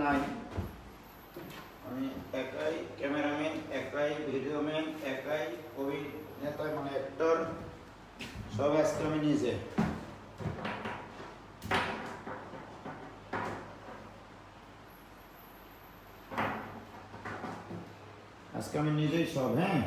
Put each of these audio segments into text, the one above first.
নাই, আমি একাই ক্যামেরাম্যান, একাই ভিডিওম্যান, একাই অভিনেতা মানে অ্যাক্টর, সব আজকে আমি নিজে। আজকে আমি নিজেই সব। হ্যাঁ,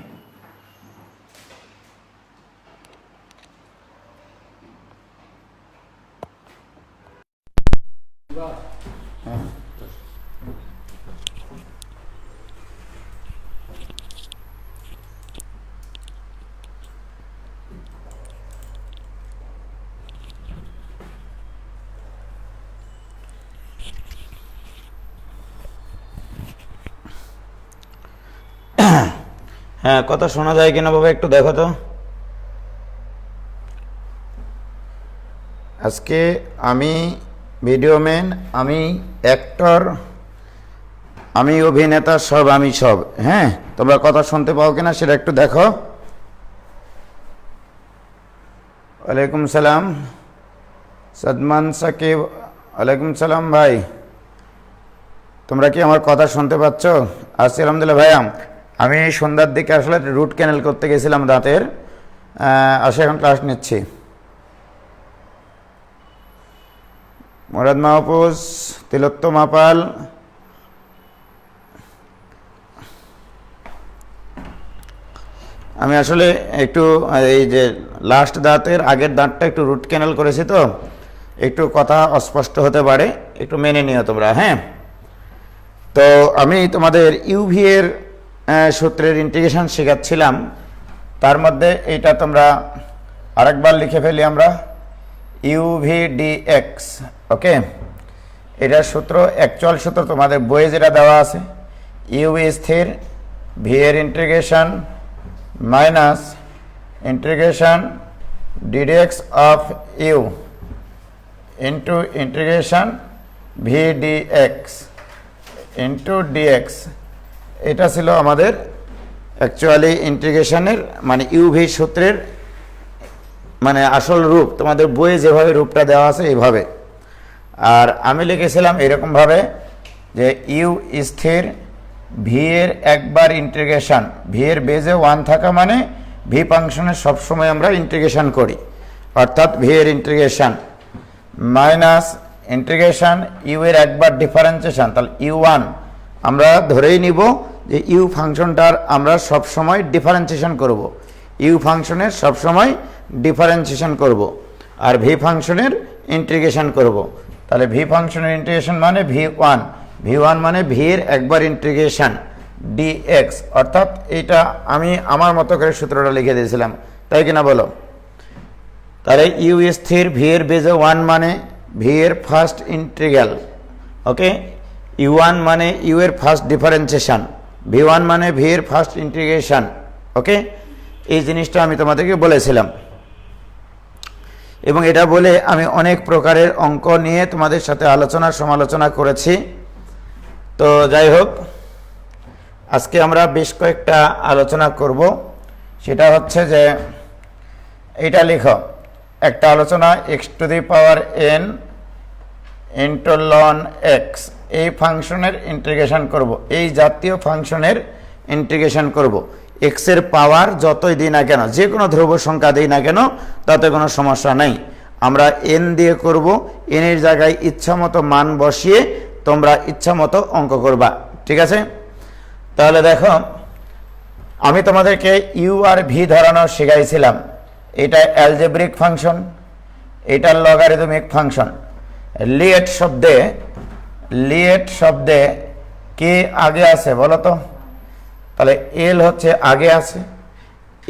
হ্যাঁ, কথা শোনা যায় কিনা বাবা একটু দেখো তো। আজকে আমি ভিডিওম্যান, আমি অ্যাক্টর, আমি অভিনেতা, সব আমি সব। হ্যাঁ, তোমরা কথা শুনতে পাও কিনা সেটা একটু দেখো। ওয়ালাইকুম সালাম সদমান সাকিব, ওয়ালাইকুম সালাম ভাই, তোমরা কি আমার কথা শুনতে পাচ্ছ? আছি আলহামদুলিল্লাহ ভাইয়া। আমি সন্ধ্যার দিকে আসলে রুট ক্যানেল করতে গেছিলাম দাঁতের, আসে এখন ক্লাস নিচ্ছি। মুরাদ মাহফুজ, তিলোত্তম আপাল, আমি আসলে একটু এই যে লাস্ট দাঁতের আগের দাঁতটা একটু রুট ক্যানেল করেছি, তো একটু কথা অস্পষ্ট হতে পারে, একটু মেনে নিও তোমরা। হ্যাঁ, তো আমি তোমাদের ইউভি এর সূত্রের ইন্টিগ্রেশন শেখাচ্ছিলাম, তার মধ্যে এইটা তোমরা আরেকবার লিখে ফেলি আমরা, ইউভি ডিএক্স। ওকে, এটার সূত্র অ্যাকচুয়াল সূত্র তোমাদের বইয়ে যেটা দেওয়া আছে, ইউভি স্থির, ভি এর integration minus integration ddx of U into integration V DX into DX. এটা ছিল আমাদের অ্যাকচুয়ালি ইন্টিগ্রেশনের মানে ইউভি সূত্রের মানে আসল রূপ, তোমাদের বইয়ে যেভাবে রূপটা দেওয়া আছে এইভাবে। আর আমি লিখেছিলাম এরকমভাবে যে ইউ স্থির, ভি এর একবার ইন্টিগ্রেশন, ভি এর বেজে 1 থাকা মানে ভি ফাংশনের সবসময় আমরা ইন্টিগ্রেশন করি, অর্থাৎ ভি এর ইন্টিগ্রেশন মাইনাস ইন্টিগ্রেশন ইউ এর একবার ডিফারেন্সিয়েশন, তাহলে ইউ1 আমরা ধরেই নিব যে ইউ ফাংশনটার আমরা সবসময় ডিফারেন্সিয়েশন করব, ইউ ফাংশনের সবসময় ডিফারেন্সিয়েশন করব, আর ভি ফাংশনের ইন্টিগ্রেশন করব। তাহলে ভি ফাংশনের ইন্টিগ্রেশন মানে ভি1, ভি1 মানে ভি এর একবার ইন্টিগ্রেশন ডিএক্স, অর্থাৎ এইটা আমি আমার মতো করে সূত্রটা লিখে দিয়েছিলাম, তাই কিনা বলো? তাহলে ইউ স্থির, ভি এর বেজে 1 মানে ভি এর ফার্স্ট ইন্টিগ্রাল। ওকে, ইউ1 মানে ইউ এর ফার্স্ট ডিফারেন্সিয়েশন, ভি1 মানে ভি এর ফার্স্ট ইন্টিগ্রেশন। ওকে, এই জিনিসটা আমি তোমাদেরকে বলেছিলাম, এবং এটা বলে আমি অনেক প্রকারের অঙ্ক নিয়ে তোমাদের সাথে আলোচনা সমালোচনা করেছি। তো যাই হোক, আজকে আমরা বেশ কয়েকটা আলোচনা করব। সেটা হচ্ছে যে এইটা লিখো, একটা আলোচনা x to the power N into ln x, এই ফাংশনের ইন্টিগ্রেশন করব, এই জাতীয় ফাংশনের ইন্টিগ্রেশন করব। এক্স এর পাওয়ার যতই দিই না কেন, যে কোনো ধ্রুব সংখ্যা দিই না কেন, তাতে কোনো সমস্যা নেই, আমরা এন দিয়ে করব। এন এর জায়গায় ইচ্ছা মতো মান বসিয়ে তোমরা ইচ্ছা মতো অঙ্ক করবা, ঠিক আছে? তাহলে দেখো, আমি তোমাদেরকে ইউ আর ভি ধরানো শেখাইছিলাম। এটা অ্যালজেব্রিক ফাংশন, এটা লগারিদমিক ফাংশন। লিয়েট শব্দে কে আগে আছে বলো তো? তাহলে এল হচ্ছে আগে আছে,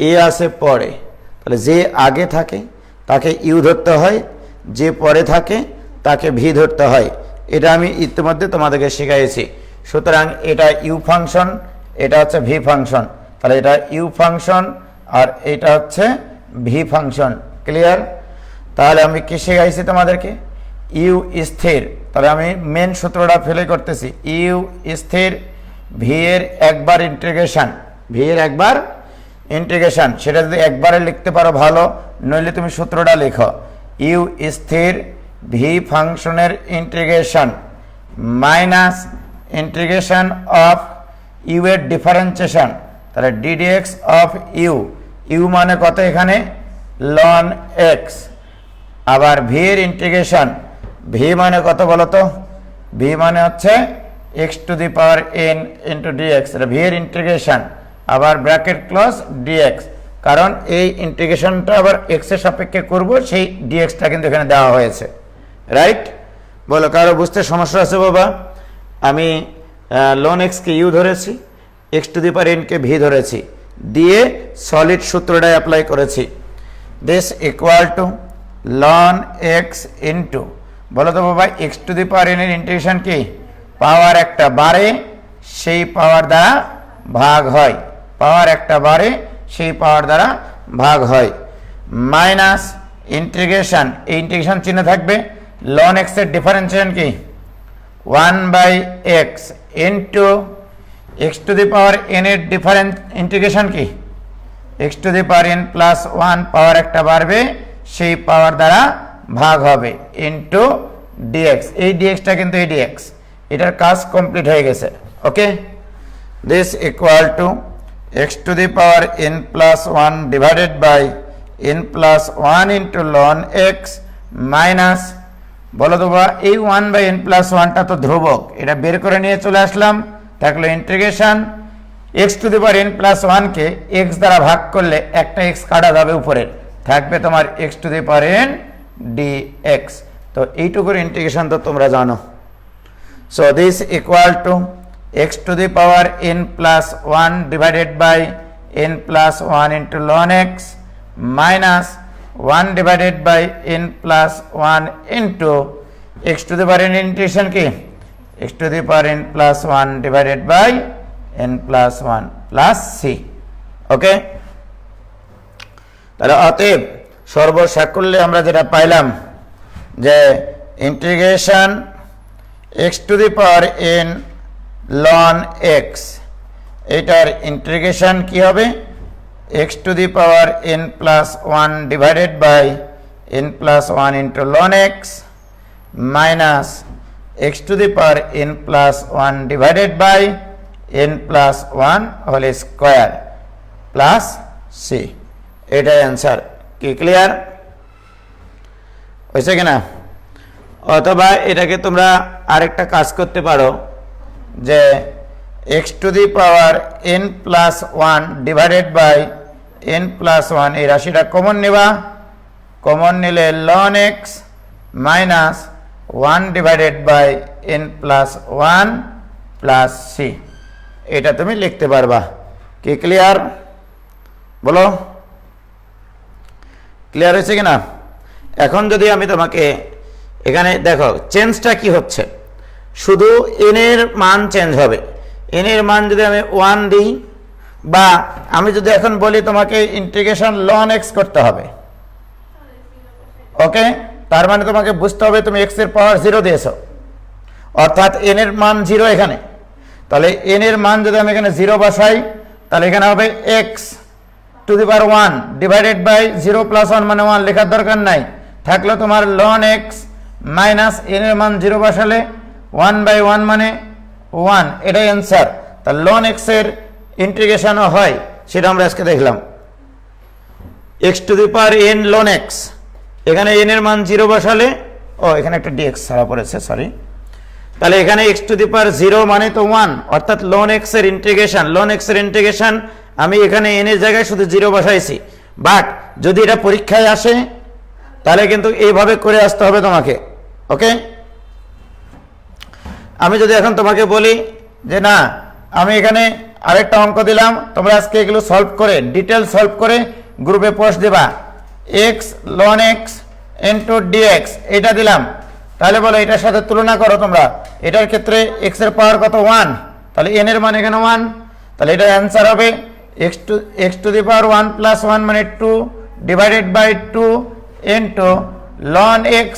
এ আছে পরে। তাহলে যে আগে থাকে তাকে ইউ ধরতে হয়, যে পরে থাকে তাকে ভি ধরতে হয়। এটা আমি ইতিমধ্যে তোমাদেরকে শিখাইছি। সুতরাং এটা ইউ ফাংশন, এটা হচ্ছে ভি ফাংশন। তাহলে এটা ইউ ফাংশন আর এটা হচ্ছে ভি ফাংশন। ক্লিয়ার? তাহলে আমি কি শিখাইছি তোমাদেরকে? ইউ স্থির, তাহলে আমি মেন সূত্রটা ফেলে করতেছি। ইউ স্থির, ভি এর একবার ইন্টিগ্রেশন, ভি এর একবার ইন্টিগ্রেশন, সেটা যদি একবারে লিখতে পারো ভালো, নইলে তুমি সূত্রটা লেখো। ইউ স্থির, ভি ফাংশনের integration minus integration of U এর ডিফারেন্সিয়েশন, তাহলে ডিডিএক্স অফ ইউ, ইউ মানে কত এখানে লন এক্স, আবার ভি এর ইন্টিগ্রেশন, ভি মানে কত বলো তো, ভি মানে হচ্ছে X to the power N into DX, V এর ইন্টিগ্রেশন আবার ব্র্যাকেট ক্লোজ ডিএক্স, কারণ এই ইন্টিগ্রেশনটা আবার এক্স এর সাপেক্ষে করব, সেই ডিএক্সটা কিন্তু এখানে দেওয়া হয়েছে, রাইট? বলো কারো বুঝতে সমস্যা আছে বাবা? আমি লন এক্সকে ইউ ধরেছি, X to the power N কে ভি ধরেছি, দিয়ে সলিড সূত্রটা অ্যাপ্লাই করেছি, this equal to ln X into, বলো তো বাবা X to the power N এর ইন্টিগ্রেশন কি, পাওয়ার একটা বাড়ে সেই পাওয়ার দ্বারা ভাগ হয়, পাওয়ার একটা বাড়ে সেই পাওয়ার দ্বারা ভাগ হয়, মাইনাস ইন্টিগ্রেশন, এই ইন্টিগ্রেশন চিহ্ন থাকবে, লন এক্স এর ডিফারেন্সিয়েশন কি 1/x into x to the power N এর ডিফারেন্স ইন্টিগ্রেশন কি x to the power n plus 1, পাওয়ার একটা বাড়বে সেই পাওয়ার দ্বারা ভাগ হবে ইন্টু ডিএক্স, এই ডিএক্সটা কিন্তু এই ডিএক্স, এটার কাজ কমপ্লিট হয়ে গেছে। Okay, this equal to x to the power n plus 1 divided by n plus 1 into ln x minus, বলো তো বা এই 1/n প্লাস 1টা তো ধ্রুবক, এটা বের করে নিয়ে চলে আসলাম, থাকলো integration x to the power n plus 1কে এক্স দ্বারা ভাগ করলে একটা এক্স কাটা যাবে উপরে, থাকবে তোমার x to the power n d x. তো এইটুকুর ইন্টিগ্রেশন তো তোমরা জানো। So this equal to x to the power n plus 1 divided by n plus 1 into ln x minus 1 divided by n plus 1 into x to the power n integration কি x to the power n plus 1 divided by n plus 1 plus c. Okay, তাহলে অতএব সর্বসাকল্যে আমরা যেটা পাইলাম যে integration x to the power N ln X, এটার integration কি হবে x to the power n plus 1 divided by n plus 1 into ln x minus x to the power n plus 1 divided by n plus 1 whole square plus c, এটাই answer. কি clear হয়েছে কিনা? অথবা এটাকে তোমরা আরেকটা কাজ করতে পারো যে x to the power n plus 1 divided by n plus 1, এই রাশিটা কমন নেবা, কমন নিলে ln x minus 1 divided by n plus 1 plus c, এটা তুমি লিখতে পারবা। কি ক্লিয়ার বলো? ক্লিয়ার হয়েছে কিনা? এখন যদি আমি তোমাকে এখানে দেখো চেঞ্জটা কি হচ্ছে, শুধু n এর মান চেঞ্জ হবে, n এর মান যদি আমি 1 দিই, বা আমি যদি এখন বলি তোমাকে ইন্টিগ্রেশন ln x করতে হবে, ওকে, তার মানে তোমাকে বুঝতে হবে তুমি x এর পাওয়ার 0 দিয়েছো, অর্থাৎ n এর মান 0 এখানে, তাহলে n এর মান যদি আমি এখানে 0 বসাই তাহলে এখানে হবে x to the power 1 divided by 0 plus 1 মানে 1 লেখার দরকার নাই, থাকলো তোমার ln x মাইনাস n এর মান 0 বসালে 1/1 মানে 1, এটাই অ্যান্সার। তাহলে ln x এর ইন্টিগ্রেশনও হয়, সেটা আমরা আজকে দেখলাম। x to the power n ln x, এখানে n এর মান 0 বসালে, ও এখানে একটা dx ছাড়া পড়েছে, সরি, তাহলে এখানে x টু দি পাওয়ার 0 মানে তো 1, অর্থাৎ ln x এর ইন্টিগ্রেশন, ln x এর ইন্টিগ্রেশন আমি এখানে n এর জায়গায় শুধু 0 বসাইছি, বাট যদি এটা পরীক্ষায় আসে তাহলে কিন্তু এইভাবে করে আসতে হবে তোমাকে। ওকে, আমি যদি এখন তোমাকে বলি যে না আমি এখানে আরেকটা অঙ্ক দিলাম, তোমরা আজকে এগুলো সলভ করে ডিটেল সলভ করে গ্রুপে পোস্ট দেবা, x ln x into dx, এটা দিলাম, তাহলে বলো এটার সাথে তুলনা করো তোমরা, এটার ক্ষেত্রে x এর পাওয়ার কত 1, তাহলে n এর মান এখানে 1, তাহলে এটা অ্যান্সার হবে x to the power 1 plus 1 মানে 2 divided by 2 into ln x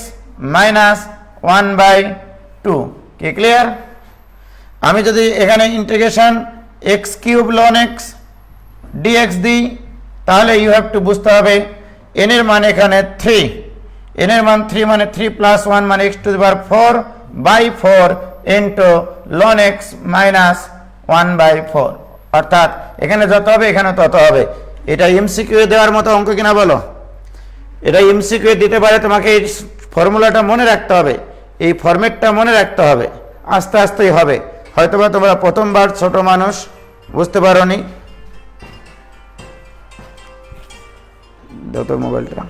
minus 1/2। কি ক্লিয়ার? আমি যদি এখানে integration x cube ln x dx দিই তাহলে ইউ হ্যাভ টু বুঝতে হবে n এর মান এখানে 3, n এর মান 3 মানে 3 প্লাস 1 মানে x to the power 4/4 into ln x minus 1/4, অর্থাৎ এখানে যত হবে এখানে তত হবে। এটা এমসিকিউ দেওয়ার মতো অঙ্ক কিনা বলো? এটা এমসিকিউ দিতে পারে, তোমাকে এই ফর্মুলাটা মনে রাখতে হবে, এই ফরম্যাটটা মনে রাখতে হবে, আস্তে আস্তেই হবে। হয়তোবা তোমরা প্রথমবার ছোট মানুষ বুঝতে পারোনি। দাও তো মোবাইলটা।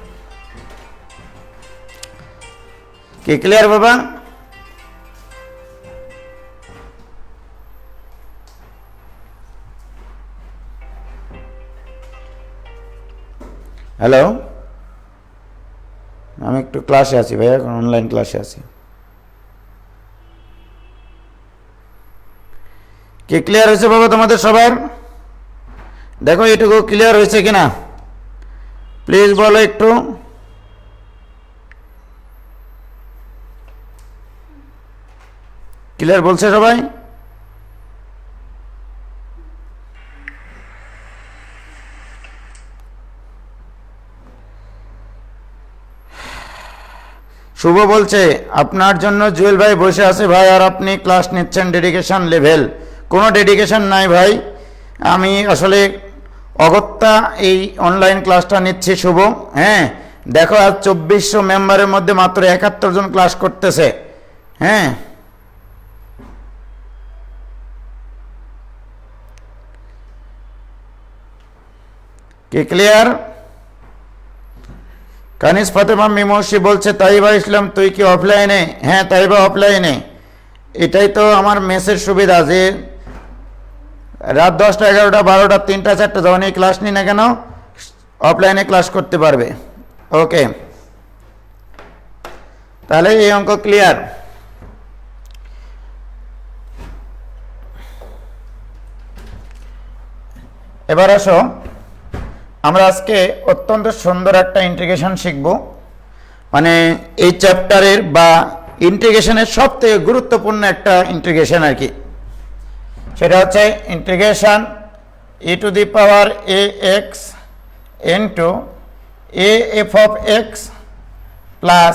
কি ক্লিয়ার বাবা? হ্যালো, আমি একটু ক্লাসে আছি ভাইয়া, এখন অনলাইন ক্লাসে আছি। কি ক্লিয়ার হয়েছে বাবা তোমাদের সবার? দেখো এটুকু ক্লিয়ার হয়েছে কিনা প্লিজ বলো একটু। ক্লিয়ার বলছে সবাই? শুভ বলছে আপনার জন্য জুয়েল ভাই বসে আছে ভাই, আর আপনি ক্লাস নিচ্ছেন ডেডিকেশন লেভেল। কোনো ডেডিকেশন নাই ভাই, আমি আসলে অগত্যা এই অনলাইন ক্লাসটা নিচ্ছি শুভ। হ্যাঁ দেখো, আজ 2400 মেম্বারের মধ্যে মাত্র 71 জন ক্লাস করতেছে। হ্যাঁ কি ক্লিয়ার? কানিস ফাতেমা মিমৌসি বলছে তাইবা ইসলাম তুই কি অফলাইনে? হ্যাঁ তাইবা অফলাইনে। এটাই তো আমার মেসের সুবিধা, যে রাত 10টা 11টা 12টা 3টা 4টা যখনই ক্লাস নিই না কেন অফলাইনে ক্লাস করতে পারবে। ওকে, তাহলে এই অঙ্ক ক্লিয়ার। এবার আসো, আমরা আজকে অত্যন্ত সুন্দর একটা ইন্টিগ্রেশন শিখব, মানে এই চ্যাপ্টারের বা ইন্টিগ্রেশনের সবথেকে গুরুত্বপূর্ণ একটা ইন্টিগ্রেশন আর কি। সেটা হচ্ছে integration e⁴ ax into a f of x plus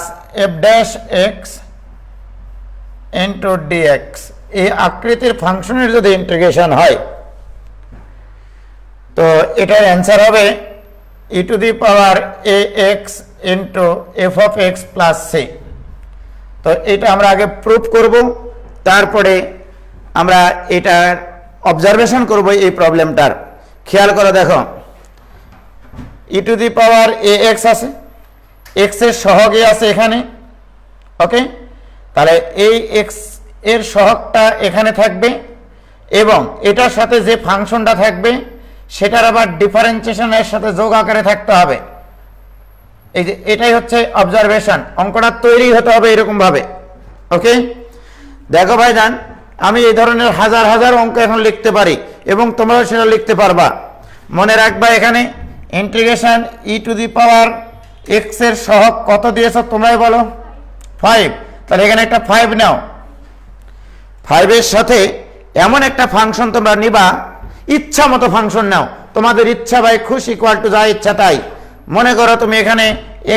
f' x into dx। এই আকৃতির ফাংশনের যদি ইন্টিগ্রেশন হয় তো এটার অ্যান্সার হবে e⁴ ax into f of x plus c। তো এটা আমরা আগে প্রুফ করব, তারপরে আমরা এটার অবজারভেশন করব এই প্রবলেমটার। খেয়াল করে দেখো, e⁴ ax আছে, x এর সহগই আছে এখানে। ওকে, তাহলে এই x এর সহগটা এখানে থাকবে এবং এটার সাথে যে ফাংশনটা থাকবে সেটার আবার ডিফারেন্সিয়েশনের সাথে যোগ আকারে থাকতে হবে। এই যে এটাই হচ্ছে অবজারভেশন, অঙ্কটা তৈরি হতে হবে এরকম ভাবে। ওকে, দেখো ভাইজান, আমি এই ধরনের হাজার হাজার অঙ্ক এখন লিখতে পারি এবং তোমরাও সেটা লিখতে পারবা। মনে রাখবা এখানে ইন্টিগ্রেশন e⁴x এর সহগ কত দিয়েছ তোমরাই বলো? 5। তাহলে এখানে একটা 5 নাও। 5 এর সাথে এমন একটা ফাংশন তোমরা নিবা, ইচ্ছা মতো ফাংশন নাও, তোমাদের ইচ্ছা বাই খুশ ইকুয়াল টু যা ইচ্ছা তাই। মনে করো তুমি এখানে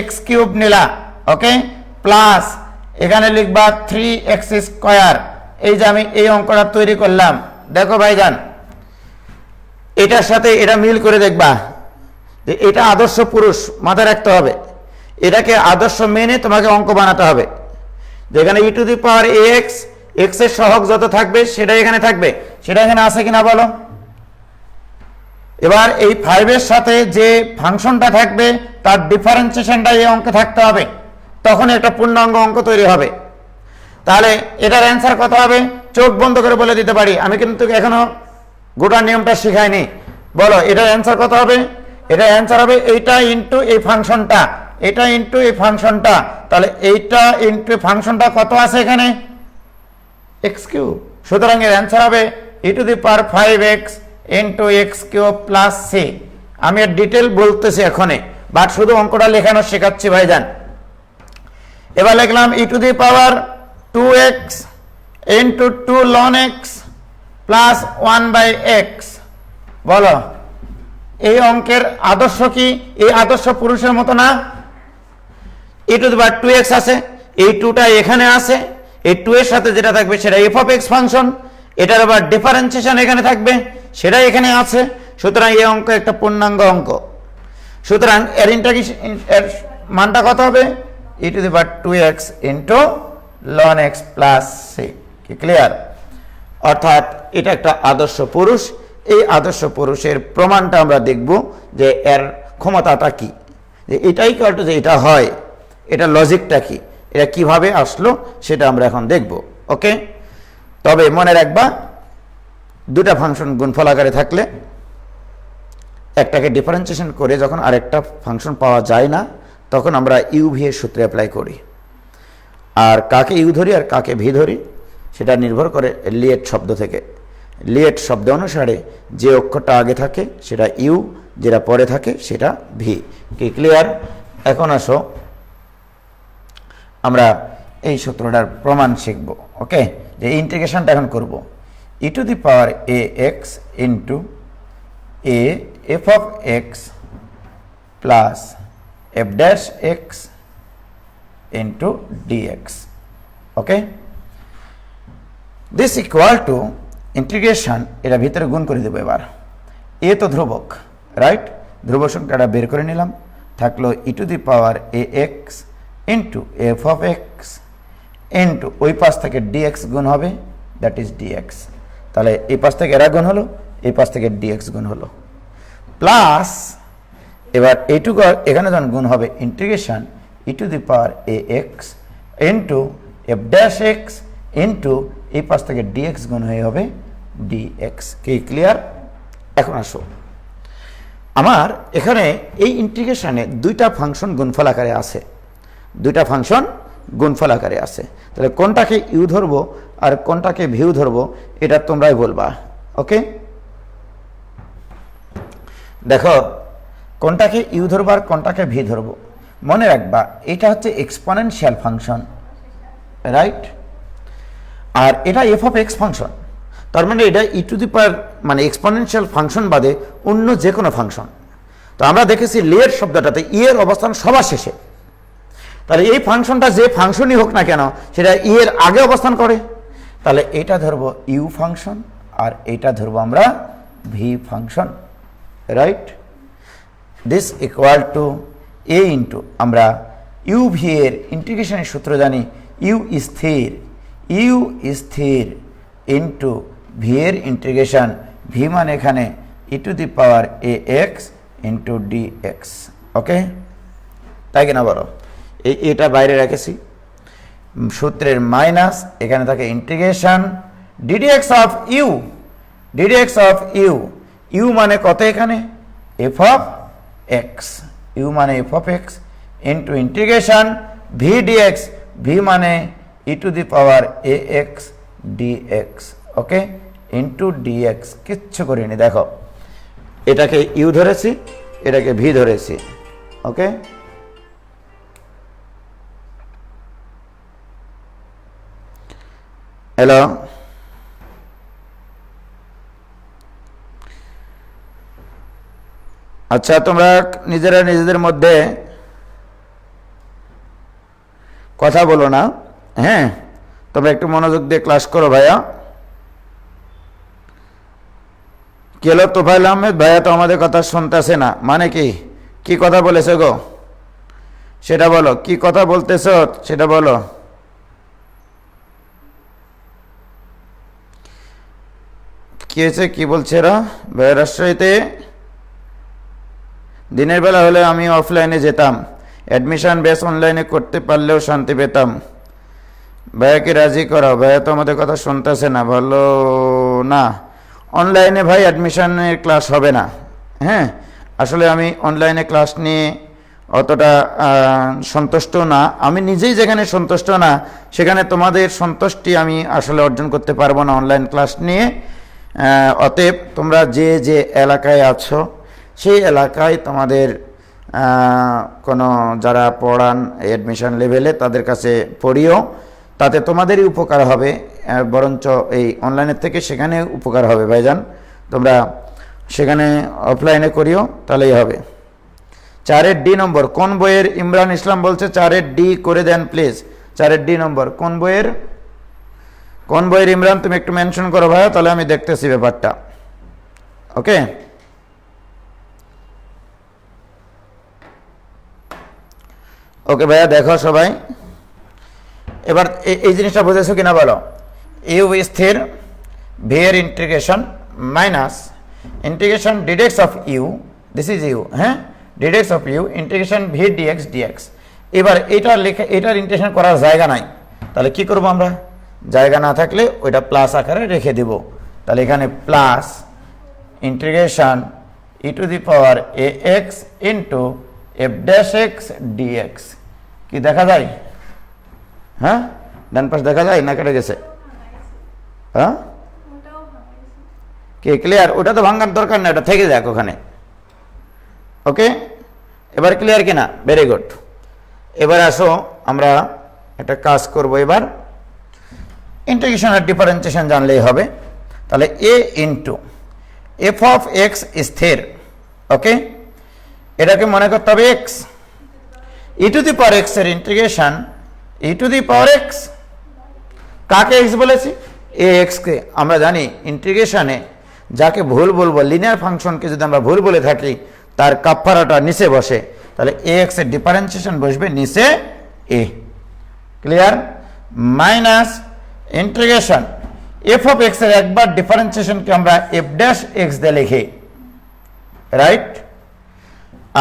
x³ নিলা, ওকে, প্লাস এখানে লিখবা 3x²। এই যে আমি এই অঙ্কটা তৈরি করলাম, দেখো ভাইজান এটার সাথে এটা মিল করে দেখবা যে এটা আদর্শ পুরুষ, মাথায় রাখতে হবে। এটাকে আদর্শ মেনে তোমাকে অঙ্ক বানাতে হবে। যেখানে e⁴ax, x এর সহগ যত থাকবে সেটা এখানে থাকবে, সেটা এখানে আছে কিনা বলো? এবার এই 5 এর সাথে যে ফাংশনটা থাকবে তার ডিফারেন্সিয়েশনটা এই অঙ্কে থাকতে হবে, তখন একটা পূর্ণাঙ্গ অঙ্ক তৈরি হবে। তাহলে এটার অ্যান্সার কত হবে? চোখ বন্ধ করে বলে দিতে পারি, আমি কিন্তু এখনো গোটা নিয়মটা শিখাইনি। বলো এটার অ্যান্সার কত হবে? এটার অ্যান্সার হবে এইটা ইন্টু এই ফাংশনটা, এটা ইন্টু এই ফাংশনটা। তাহলে এইটা ইন্টু ফাংশনটা কত আছে এখানে? x³ সুতরাং এর অ্যান্সার হবে e⁵x into x³ plus c। আমি এর ডিটেল বলতেছি এখনে, বাট শুধু অঙ্কটা লেখানো শেখাচ্ছি ভাইজান। এবার লিখলাম e⁴2x into 2 ln x plus 1/x। বলো এই অঙ্কের আদর্শ কি? এই আদর্শ পুরুষের মতো না? e⁴2x আছে, এই 2টা এখানে আছে, এই 2 এর সাথে যেটা থাকবে সেটা এফ অফ এক্স ফাংশন, এটার আবার ডিফারেন্সিয়েশন এখানে থাকবে, সেটাই এখানে আছে। সুতরাং এই অঙ্ক একটা পূর্ণাঙ্গ অঙ্ক। সুতরাং এর ইন্টিগ্রেশন এর মানটা কত হবে? e two the power 2x into ln x plus c। কি ক্লিয়ার? অর্থাৎ এটা একটা আদর্শ পুরুষ। এই আদর্শ পুরুষের প্রমাণটা আমরা দেখব যে এর ক্ষমতাটা কি, যে এটাই ইকুয়াল টু যে এটা হয়, এটা লজিকটা কি, এটা কিভাবে আসলো সেটা আমরা এখন দেখব। ওকে, তবে মনে রাখবা দুটা ফাংশন গুণফল আকারে থাকলে একটাকে ডিফারেন্সিয়েশন করে যখন আরেকটা ফাংশন পাওয়া যায় না তখন আমরা ইউভি এর সূত্রে অ্যাপ্লাই করি। আর কাকে ইউ ধরি আর কাকে ভি ধরি সেটা নির্ভর করে লিয়েট শব্দ থেকে। লিয়েট শব্দ অনুসারে যে অক্ষরটা আগে থাকে সেটা ইউ, যেটা পরে থাকে সেটা ভি। কি ক্লিয়ার? এখন আসো আমরা এই সূত্রটার প্রমাণ শিখব। ওকে, যে ইন্টিগ্রেশনটা এখন করব। E to the power A x into a f of x plus F dash x into d x. Okay, this equal to integration, এটা ভিতরে গুণ করে দেবো। এবার এ তো ধ্রুবক, রাইট? ধ্রুবক সংখ্যাটা বের করে নিলাম, থাকলো e to the power A x into F of x into ওই পাশ থেকে ডিএক্স গুণ হবে, দ্যাট ইজ ডিএক্স। তাহলে এই পাশ থেকে এরা গুণ হলো, এই পাশ থেকে ডিএক্স গুণ হলো, প্লাস এবার এইটুকু এখানে যখন গুণ হবে integration E to the power A x into F dash x into এই পাশ থেকে ডিএক্স গুণ হয়ে হবে ডিএক্স। কি ক্লিয়ার? এখন আসো, আমার এখানে এই ইন্টিগ্রেশনে দুইটা ফাংশন গুণফল আকারে আছে, দুইটা ফাংশন গুণফল আকারে আছে। তাহলে কোনটাকে ইউ ধরবো আর কোনটাকে ভিউ ধরবো এটা তোমরাই বলবা। ওকে, দেখো কোনটাকে ইউ ধরবো আর কোনটাকে ভি ধরবো। মনে রাখবা এটা হচ্ছে এক্সপোনেনশিয়াল ফাংশন, রাইট? আর এটা এফ অফ এক্স ফাংশন, তার মানে এটা ই টু দি পাওয়ার মানে এক্সপোনেনশিয়াল ফাংশন বাদে অন্য যে কোনো ফাংশন। তো আমরা দেখেছি লিয়ের শব্দটাতে ই এর অবস্থান সবার শেষে। তাহলে এই ফাংশনটা যে ফাংশনই হোক না কেন সেটা ই এর আগে অবস্থান করে। তাহলে এটা ধরবো ইউ ফাংশন আর এটা ধরবো আমরা v function, right? This equal to a into আমরা ইউ ভি এর ইন্টিগ্রেশনের সূত্র জানি, ইউ স্থির, ইউ স্থির ইন্টু ভি এর ইন্টিগ্রেশন, ভি মানে এখানে e to the power A x into d x. ওকে, তাই কিনা বলো? এটা বাইরে রেখেছি, সূত্রের মাইনাস, এখানে থাকে integration ddx of u, d d x of you, you মানে কত এখানে? এফ অফ এক্স, ইউ মানে f of x into integration V d x, v মানে e to the power A x d x. Okay, into d x. কিচ্ছু করিনি, দেখো এটাকে ইউ ধরেছি, এটাকে ভি ধরেছি। ওকে, হ্যালো, আচ্ছা তোমরা নিজেরা নিজেদের মধ্যে কথা বলো না, হ্যাঁ? তোমরা একটু মনোযোগ দিয়ে ক্লাস করো। ভাইয়া কেলো তোফাইল আহমেদ ভাইয়া তো আমাদের কথা শুনতেছে না, মানে কি? কি কথা বলেছে গো সেটা বলো, কি কথা বলতেছ সেটা বলো। কি হয়েছে, কি বলছে এরা? ভাইয়া রাজশাহীতে দিনের বেলা হলে আমি অফলাইনে যেতাম, অ্যাডমিশন বেস অনলাইনে করতে পারলেও শান্তি পেতাম। ভাইয়াকে রাজি করাও, ভাইয়া তো আমাদের কথা শুনতেছে না। ভালো না, অনলাইনে ভাই অ্যাডমিশনের ক্লাস হবে না। হ্যাঁ, আসলে আমি অনলাইনে ক্লাস নিয়ে অতটা সন্তুষ্ট না। আমি নিজেই যেখানে সন্তুষ্ট না সেখানে তোমাদের সন্তুষ্টি আমি আসলে অর্জন করতে পারবো না অনলাইন ক্লাস নিয়ে। অতএব তোমরা যে যে এলাকায় আছো সেই এলাকায় তোমাদের কোনো যারা পড়ান অ্যাডমিশন লেভেলে তাদের কাছে পড়িও, তাতে তোমাদেরই উপকার হবে, বরঞ্চ এই অনলাইনের থেকে সেখানে উপকার হবে। ভাইজান তোমরা সেখানে অফলাইনে করিও, তাহলেই হবে। 4-এর ডি নম্বর কোন বইয়ের? ইমরান ইসলাম বলছে 4-এর ডি করে দেন প্লিজ। 4-এর ডি নম্বর কোন বইয়ের? কোন বইয়ের ইমরান তুমি একটু মেনশন করো ভাইয়া, তাহলে আমি দেখতেছি ব্যাপারটা। ওকে, ওকে ভাইয়া দেখো সবাই। এবার এই জিনিসটা বুঝেছো কিনা বলো। ইউ স্থির, ভি এর integration minus integration d d x of u, this is u, হ্যাঁ, d d x of u integration V d x d x. এবার এটার লেখা, এটার ইন্টিগ্রেশন করার জায়গা নাই, তাহলে কি করব আমরা? জায়গা না থাকলে ওইটা প্লাস আকারে রেখে দেব। তাহলে এখানে plus integration E to the power A x into F dash x dx. কি দেখা যায়? হ্যাঁ, ডান পাশ দেখা যায় না কেটে গেছে? হ্যাঁ, কি ক্লিয়ার? ওটা তো ভাঙার দরকার না, ওটা থেকে যাক ওখানে। ওকে, এবার ক্লিয়ার কিনা? Very good. এবার আসো আমরা একটা কাজ করব। এবার ইন্টিগ্রেশন আর ডিফারেন্সিয়েশন জানলেই হবে। তাহলে a into F of x স্থির, ওকে, এটাকে মনে করতে হবে x. E to the power x এর integration E to the power x, কাকে এক্স বলেছি? এ এক্সকে। আমরা জানি ইন্টিগ্রেশনে যাকে ভুল বলবো, লিনিয়ার ফাংশনকে যদি আমরা ভুল বলে থাকি, তার কাফফারাটা নিচে বসে। তাহলে এ এক্স এর ডিফারেন্সিয়েশন বসবে নিচে a, clear? Minus integration f of x এর একবার ডিফারেন্সিয়েশনকে আমরা এফ ড্যাশ এক্স দিয়ে লিখি, রাইট?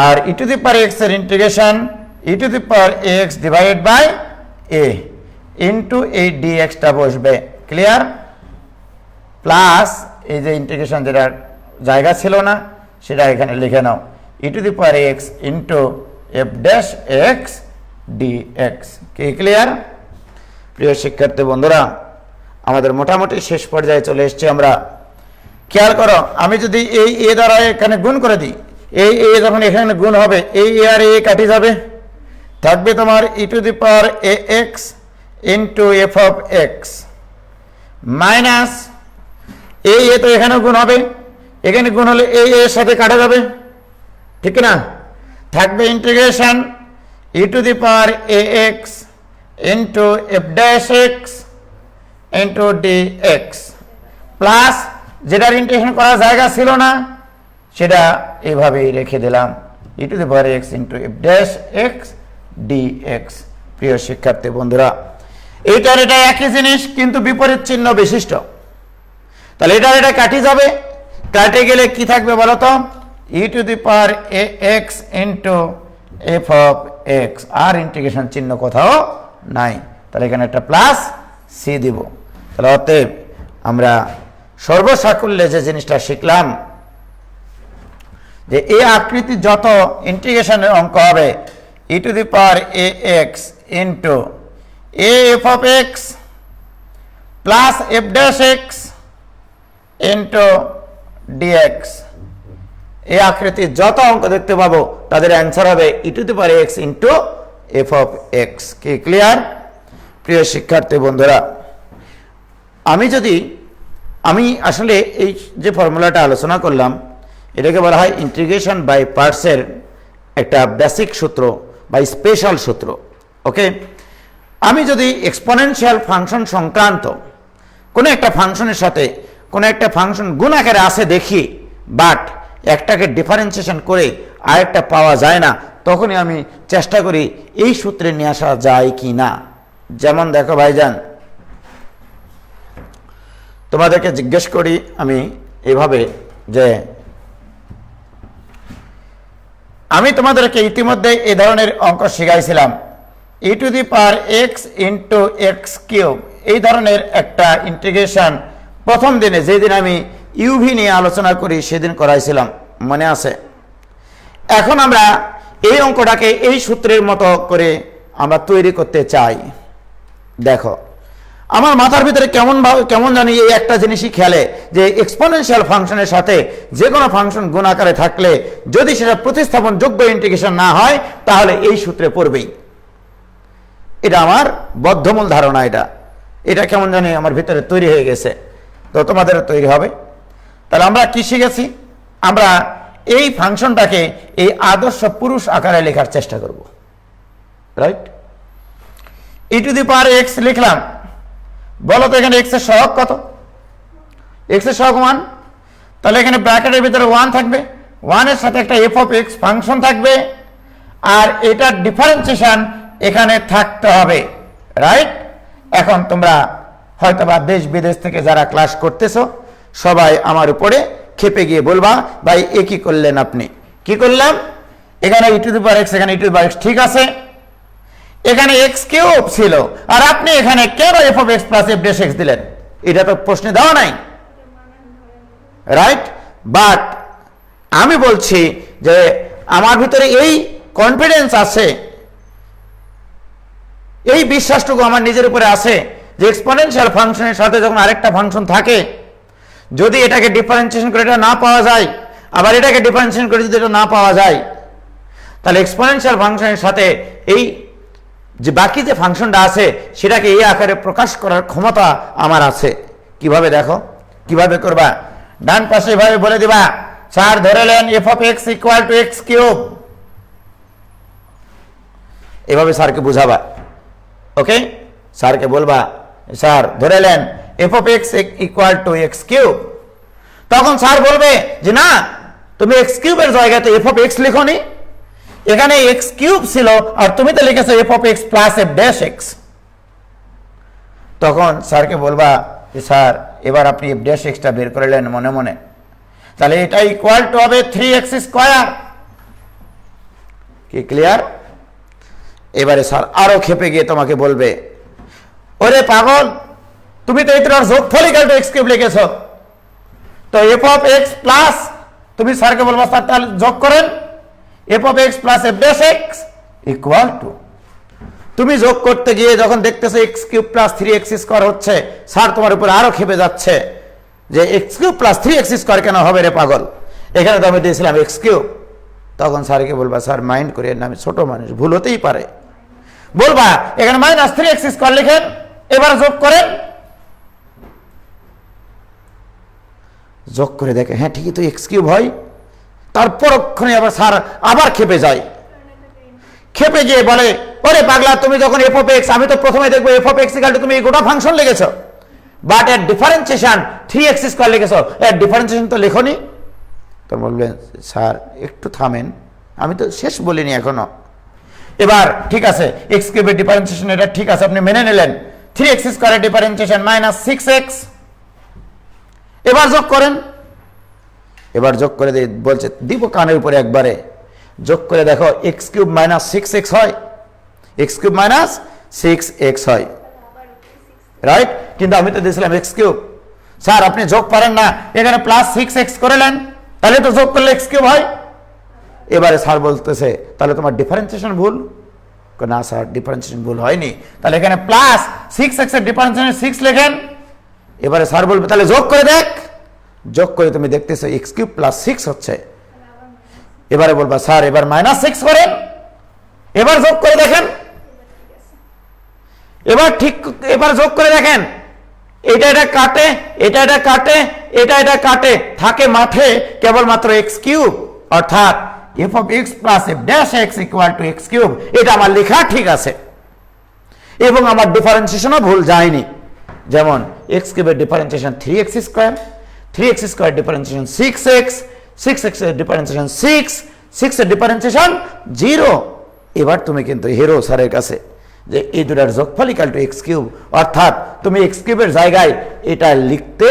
আর e to the power x এর integration E to the power A x divided by a into এই ডিএক্সটা বসবে, ক্লিয়ার? প্লাস এই যে ইন্টিগ্রেশন যেটা জায়গা ছিল না সেটা এখানে লিখে নাও, e to the power x into F dash x dx. কি ক্লিয়ার? প্রিয় শিক্ষার্থী বন্ধুরা, আমাদের মোটামুটি শেষ পর্যায়ে চলে এসেছি আমরা। খেয়াল করো, আমি যদি এই এ দ্বারা এখানে গুণ করে দিই, এই এ যখন এখানে গুণ হবে, এই এ আর এ কাটি যাবে, থাকবে তোমার e to the power A x into F of x minus এই এ তো এখানেও গুণ হবে, এখানে গুণ হলে এই এর সাথে কাটা যাবে, ঠিক না? থাকবে integration E to the power A x into F dash x into d x plus যেটার ইন্টিগ্রেশন করার জায়গা ছিল না সেটা এইভাবেই রেখে দিলাম, e to the power x into F dash x d x. প্রিয় শিক্ষার্থী বন্ধুরা, এইটার এটা একই জিনিস কিন্তু বিপরীত চিহ্ন বিশিষ্ট। তাহলে এটার এটা কাটি যাবে, কাটে গেলে কি থাকবে বলো তো? E to the power A x into F of x, আর ইন্টিগ্রেশন চিহ্ন কোথাও নাই। তাহলে এখানে একটা প্লাস সি দিব। তাহলে অতএব আমরা সর্বসাকুল্যে যে জিনিসটা শিখলাম যে এই আকৃতির যত ইন্টিগ্রেশনের অঙ্ক হবে e to the power A x into a f of x plus F dash x into dx, এই আকৃতির যত অঙ্ক দেখতে পাবো তাদের অ্যান্সার হবে e to the power x into F of x. কি ক্লিয়ার? প্রিয় শিক্ষার্থী বন্ধুরা, আমি আসলে এই যে ফর্মুলাটা আলোচনা করলাম এটাকে বলা হয় ইন্টিগ্রেশন বাই পার্টসের একটা বেসিক সূত্র বা স্পেশাল সূত্র। ওকে, আমি যদি এক্সপোনেনশিয়াল ফাংশন সংক্রান্ত কোনো একটা ফাংশনের সাথে কোনো একটা ফাংশন গুণ আকারে আসে দেখি, বাট একটাকে ডিফারেন্সিয়েশন করে আরেকটা পাওয়া যায় না, তখনই আমি চেষ্টা করি এই সূত্রে নিয়ে আসা যায় কি না। যেমন দেখো ভাইজান, তোমাদেরকে জিজ্ঞেস করি আমি এভাবে যে আমি তোমাদেরকে ইতিমধ্যে এই ধরনের অঙ্ক শিখাইছিলাম, e to the power x into x cube, এই ধরনের একটা ইন্টিগ্রেশন প্রথম দিনে যেদিন আমি ইউভি নিয়ে আলোচনা করি সেদিন করাইছিলাম, মনে আছে? এখন আমরা এই অঙ্কটাকে এই সূত্রের মতো করে আমরা তৈরি করতে চাই। দেখো আমার মাথার ভিতরে কেমন জানি এই একটা জিনিসই খেলে যে এক্সপোনেনশিয়াল ফাংশনের সাথে যে কোনো ফাংশন গুণ আকারে থাকলে যদি সেটা প্রতিস্থাপন যোগ্য ইন্টিগ্রেশন না হয় তাহলে এই সূত্রে পড়বেই। এটা আমার বদ্ধমূল ধারণা, এটা কেমন জানি আমার ভিতরে তৈরি হয়ে গেছে, তো তোমাদেরও তৈরি হবে। তাহলে আমরা কি শিখেছি? আমরা এই ফাংশনটাকে এই আদর্শ পুরুষ আকারে লেখার চেষ্টা করব, right? E to the power x লিখলাম, বলো তো এখানে এক্স এর সহগ কত? এক্স এর সহগ 1, তাহলে এখানে ব্র্যাকেটের ভিতরে 1 থাকবে, 1 এর সাথে একটা এফ অফ এক্স ফাংশন থাকবে, আর এটার ডিফারেন্সিয়েশন এখানে থাকতে হবে, রাইট? এখন তোমরা হয়তোবা দেশ বিদেশ থেকে যারা ক্লাস করতেছো সবাই আমার উপরে খেপে গিয়ে বলবা, ভাই এ কি করলেন আপনি? কি করলাম? এখানে e to the power x, এখানে e to the power x, ঠিক আছে, এখানে এক্স কিউব ছিল, আর আপনি এখানে কেন F of x plus F dash x দিলেন? এটা তো প্রশ্নে দেওয়া নাই, রাইট? বাট আমি বলছি যে আমার ভিতরে এই কনফিডেন্স আছে, এই বিশ্বাসটুকু আমার নিজের উপরে আছে যে এক্সপোনেনশিয়াল ফাংশনের সাথে যখন আরেকটা ফাংশন থাকে, যদি এটাকে ডিফারেন্সিয়েশন করে এটা না পাওয়া যায়, আবার এটাকে ডিফারেন্সিয়েশন করে যদি এটা না পাওয়া যায়, তাহলে এক্সপোনেনশিয়াল ফাংশনের সাথে এই যে বাকি যে ফাংশনটা আছে সেটাকে এই আকারে প্রকাশ করার ক্ষমতা আমার আছে। কিভাবে দেখো, কিভাবে করবা? ডান পাশে এভাবে বলে দিবা, স্যার ধরেলেন f of x equal to x cube, এভাবে স্যারকে বুঝাবা। ওকে, স্যারকে বলবা, স্যার ধরেলেন f of x equal to x cube. তখন স্যার বলবে যে না, তুমি এক্স কিউবের জায়গাতে এফ অফ এক্স লিখোনি, এখানে এক্স কিউব ছিল আর তুমি তো লিখেছো f of x plus F dash x. তখন স্যারকে বলবা যে স্যার এবার আপনি এফ ড্যাশ এক্সটা বের করলেন মনে মনে, তাহলে এটা ইকুয়াল টু হবে 3x স্কয়ার। কি ক্লিয়ার? এবারে স্যার আরো খেপে গিয়ে তোমাকে বলবে, ওরে পাগল, তুমি তো এটার যোগফল ইকুয়াল টু এক্স কিউব লিখেছো, তো এফ অফ এক্স প্লাস, তুমি স্যারকে বলবা স্যার তাহলে যোগ করেন F of x plus F dash x equal two, তুমি যোগ করতে গিয়ে যখন দেখতেছো x cube plus 3x square হচ্ছে, স্যার তোমার উপর আরো খেপে যাচ্ছে যে x cube plus 3x square কেন হবে রে পাগল, এখানে তো আমি দিয়েছিলাম এক্স কিউব। তখন স্যারকে বলবা স্যার মাইন্ড করিয়েন না, আমি ছোট মানুষ, ভুল হতেই পারে। বলবা এখানে মাইনাস 3x স্কয়ার লিখেন, এবার যোগ করেন, যোগ করে দেখে হ্যাঁ ঠিকই তো এক্স কিউব হয়। তারপর পরক্ষণে আবার স্যার আবার খেপে যায়, খেপে গিয়ে বলে ওরে পাগলা, তুমি যখন এফ অফ এক্স, আমি তো প্রথমে দেখবো F of x equal two তুমি এই গোটা ফাংশন লিখেছো, বাট এর ডিফারেন্সিয়েশন 3x স্কয়ার লিখেছো, এর ডিফারেন্সিয়েশন তো লেখনি। তো বললেন স্যার একটু থামেন, আমি তো শেষ বলিনি এখনো। এবার ঠিক আছে, এক্স কিউবের ডিফারেন্সিয়েশন এটা ঠিক আছে, আপনি মেনে নিলেন, 3x স্কয়ারের ডিফারেন্সিয়েশন মাইনাস 6x। এবার যোগ করেন, এবার যোগ করে বলছে দিব কানের উপরে একবারে, যোগ করে দেখো এক্স কিউব মাইনাস 6x হয়, এক্স কিউব মাইনাস 6x হয়, রাইট? কিন্তু আমি তো দিয়েছিলাম এক্স কিউব। স্যার আপনি যোগ পারেন না, এখানে প্লাস 6x করলেন, তাহলে তো যোগ করলে এক্স কিউব হয়। এবারে স্যার বলতেছে তাহলে তোমার ডিফারেন্সিয়েশন ভুল। না স্যার ডিফারেন্সিয়েশন ভুল হয়নি, তাহলে এখানে প্লাস 6x এর ডিফারেন্সিয়েশন 6 লেখেন। এবারে স্যার বলবে তাহলে যোগ করে দেখ, যোগ করে তুমি দেখতেছো এক্স কিউব প্লাস 6 হচ্ছে। এবারে বলবা স্যার এবার মাইনাস 6 করেন, এবার যোগ করে দেখেন, এবার ঠিক, এবার যোগ করে দেখেন, এটা এটা কাটে, এটা এটা কাটে, এটা এটা কাটে, থাকে মাঠে কেবলমাত্র এক্স কিউব, অর্থাৎ F of x plus F dash x equal to x cube. এটা আমার লেখা ঠিক আছে এবং আমার ডিফারেন্সিয়েশনও ভুল যায়নি। যেমন এক্স কিউবের differentiation 3x square, 3x square differentiation 6x, 6x এর ডিফারেন্সিয়েশন 6, 6 এর ডিফারেন্সিয়েশন 0। এবার তুমি কিন্তু হিরো স্যারের কাছে যে এই দুটার যোগফল ইকুয়াল টু এক্স কিউব, অর্থাৎ তুমি এক্স কিউবের জায়গায় এটা লিখতে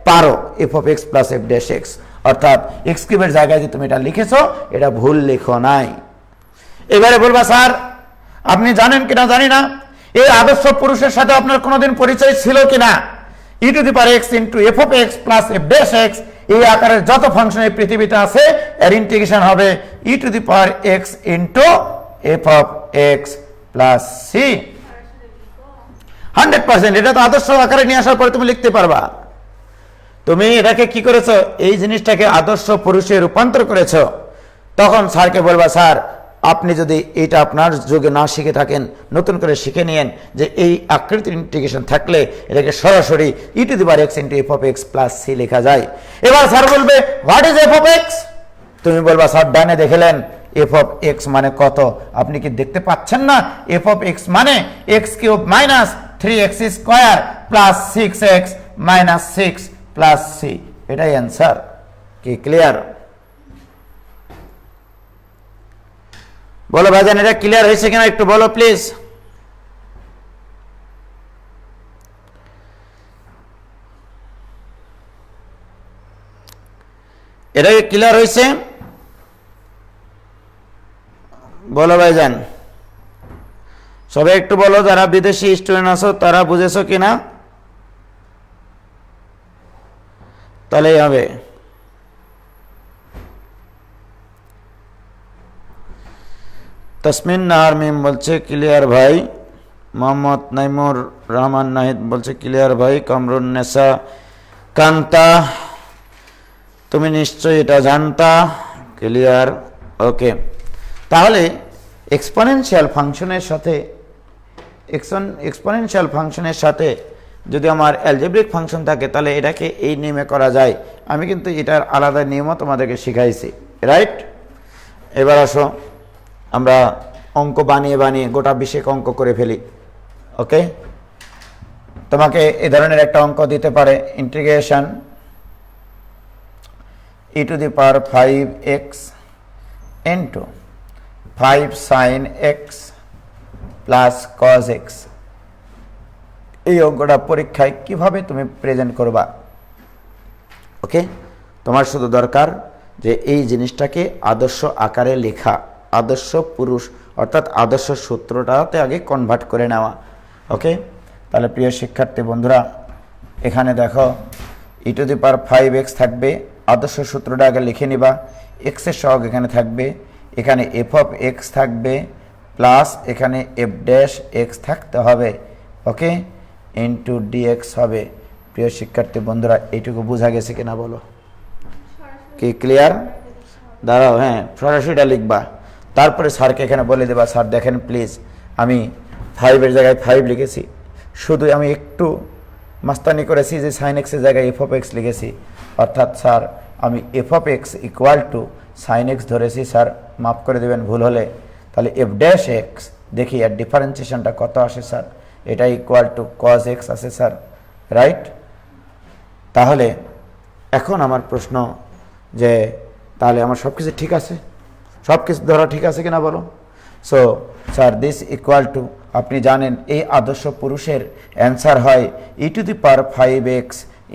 পারো F of x plus F dash x, অর্থাৎ এক্স কিউবের জায়গায় যে তুমি এটা লিখেছো এটা ভুল লেখো নাই। এবারে বলবা স্যার আপনি জানেন কিনা জানি না, এই আদর্শ পুরুষের সাথে আপনার কোনোদিন পরিচয় ছিল কিনা, e to the power x into F of x plus F dash x, এই আকারের যত ফাংশন এই পৃথিবীতে আছে এর ইন্টিগ্রেশন হবে e to the power x into F of x plus c. 100% এটা তো আদর্শ আকারে নিয়ে আসার পরে তুমি লিখতে পারবা। তুমি এটাকে কি করেছো, এই জিনিসটাকে আদর্শ পুরুষে রূপান্তর করেছো। তখন স্যারকে বলবা স্যার আপনি যদি এটা আপনার যুগে না শিখে থাকেন, নতুন করে শিখে নিয়েন যে এই আকৃতির ইন্টিগ্রেশন থাকলে এটাকে সরাসরি e to the power x into F of x plus c লেখা যায়। এবার স্যার বলবে what is F of x, তুমি বলবা স্যার ডানে দেখলেন এফ অফ এক্স মানে কত, আপনি কি দেখতে পাচ্ছেন না এফ অফ এক্স মানে x cube minus 3x square plus 6x minus 6 plus c, এটাই অ্যান্সার। কি ক্লিয়ার? বলো ভাইজান, এটা ক্লিয়ার হয়েছে কিনা একটু বলো প্লিজ। এটা কি ক্লিয়ার হয়েছে? বলো ভাইজান, সবাই একটু বলো, যারা বিদেশি স্টুডেন্ট আছো তারা বুঝেছো কিনা, তাহলেই হবে। তসমিন নাহার মিম বলছে ক্লিয়ার ভাই। মোহাম্মদ নাইমুর রহমান নাহিদ বলছে ক্লিয়ার ভাই। কামরুন নেসা কান্তা, তুমি নিশ্চয়ই এটা জানতা। ক্লিয়ার, ওকে। তাহলে এক্সপোনেনশিয়াল ফাংশনের সাথে যদি আমার অ্যালজেব্রিক ফাংশন থাকে তাহলে এটাকে এই নিয়মে করা যায়। আমি কিন্তু এটার আলাদা নিয়মও তোমাদেরকে শিখাইছি, রাইট? এবার আসো আমরা অঙ্ক বানিয়ে বানিয়ে গোটা বিশেক অঙ্ক করে ফেলি। ওকে, তোমাকে এ ধরনের একটা অঙ্ক দিতে পারে, integration e⁵ 5x into 5 sin x plus cos x। এই অঙ্কটা পরীক্ষায় কিভাবে তুমি প্রেজেন্ট করবা? ওকে, তোমার শুধু দরকার যে এই জিনিসটাকে আদর্শ আকারে লেখা, আদর্শ পুরুষ অর্থাৎ আদর্শ সূত্রটাতে আগে কনভার্ট করে নেওয়া। ওকে, তাহলে প্রিয় শিক্ষার্থী বন্ধুরা, এখানে দেখো e⁵ থাকবে, আদর্শ সূত্রটা আগে লিখে নিবা। x এর সহগ এখানে থাকবে, এখানে f(x) থাকবে, প্লাস এখানে f'(x) থাকতে হবে। ওকে, ইন্টু dx হবে। প্রিয় শিক্ষার্থী বন্ধুরা, এইটুকু বোঝা গেছে কিনা বলো? কি ক্লিয়ার? দাঁড়াও, হ্যাঁ সরাসরিটা লিখবা, তারপরে স্যারকে এখানে বলে দেবা, স্যার দেখেন প্লিজ আমি 5 জায়গায় 5 লিখেছি, শুধু আমি একটু মাস্তানি করেছি যে sin x এর জায়গায় f(x) লিখেছি, অর্থাৎ স্যার আমি f(x) = sin x ধরেছি, স্যার মাফ করে দেবেন ভুল হলে। তাহলে f'(x) দেখি এর ডিফারেন্সিয়েশনটা কত আসে স্যার, এটা = cos x আছে স্যার, রাইট? তাহলে এখন আমার প্রশ্ন যে তাহলে আমার সব কিছু ঠিক আছে, সব কিছু ধরা ঠিক আছে কিনা বলো? সো স্যার দিস = আপনি জানেন এই আদর্শ পুরুষের অ্যান্সার হয় e⁵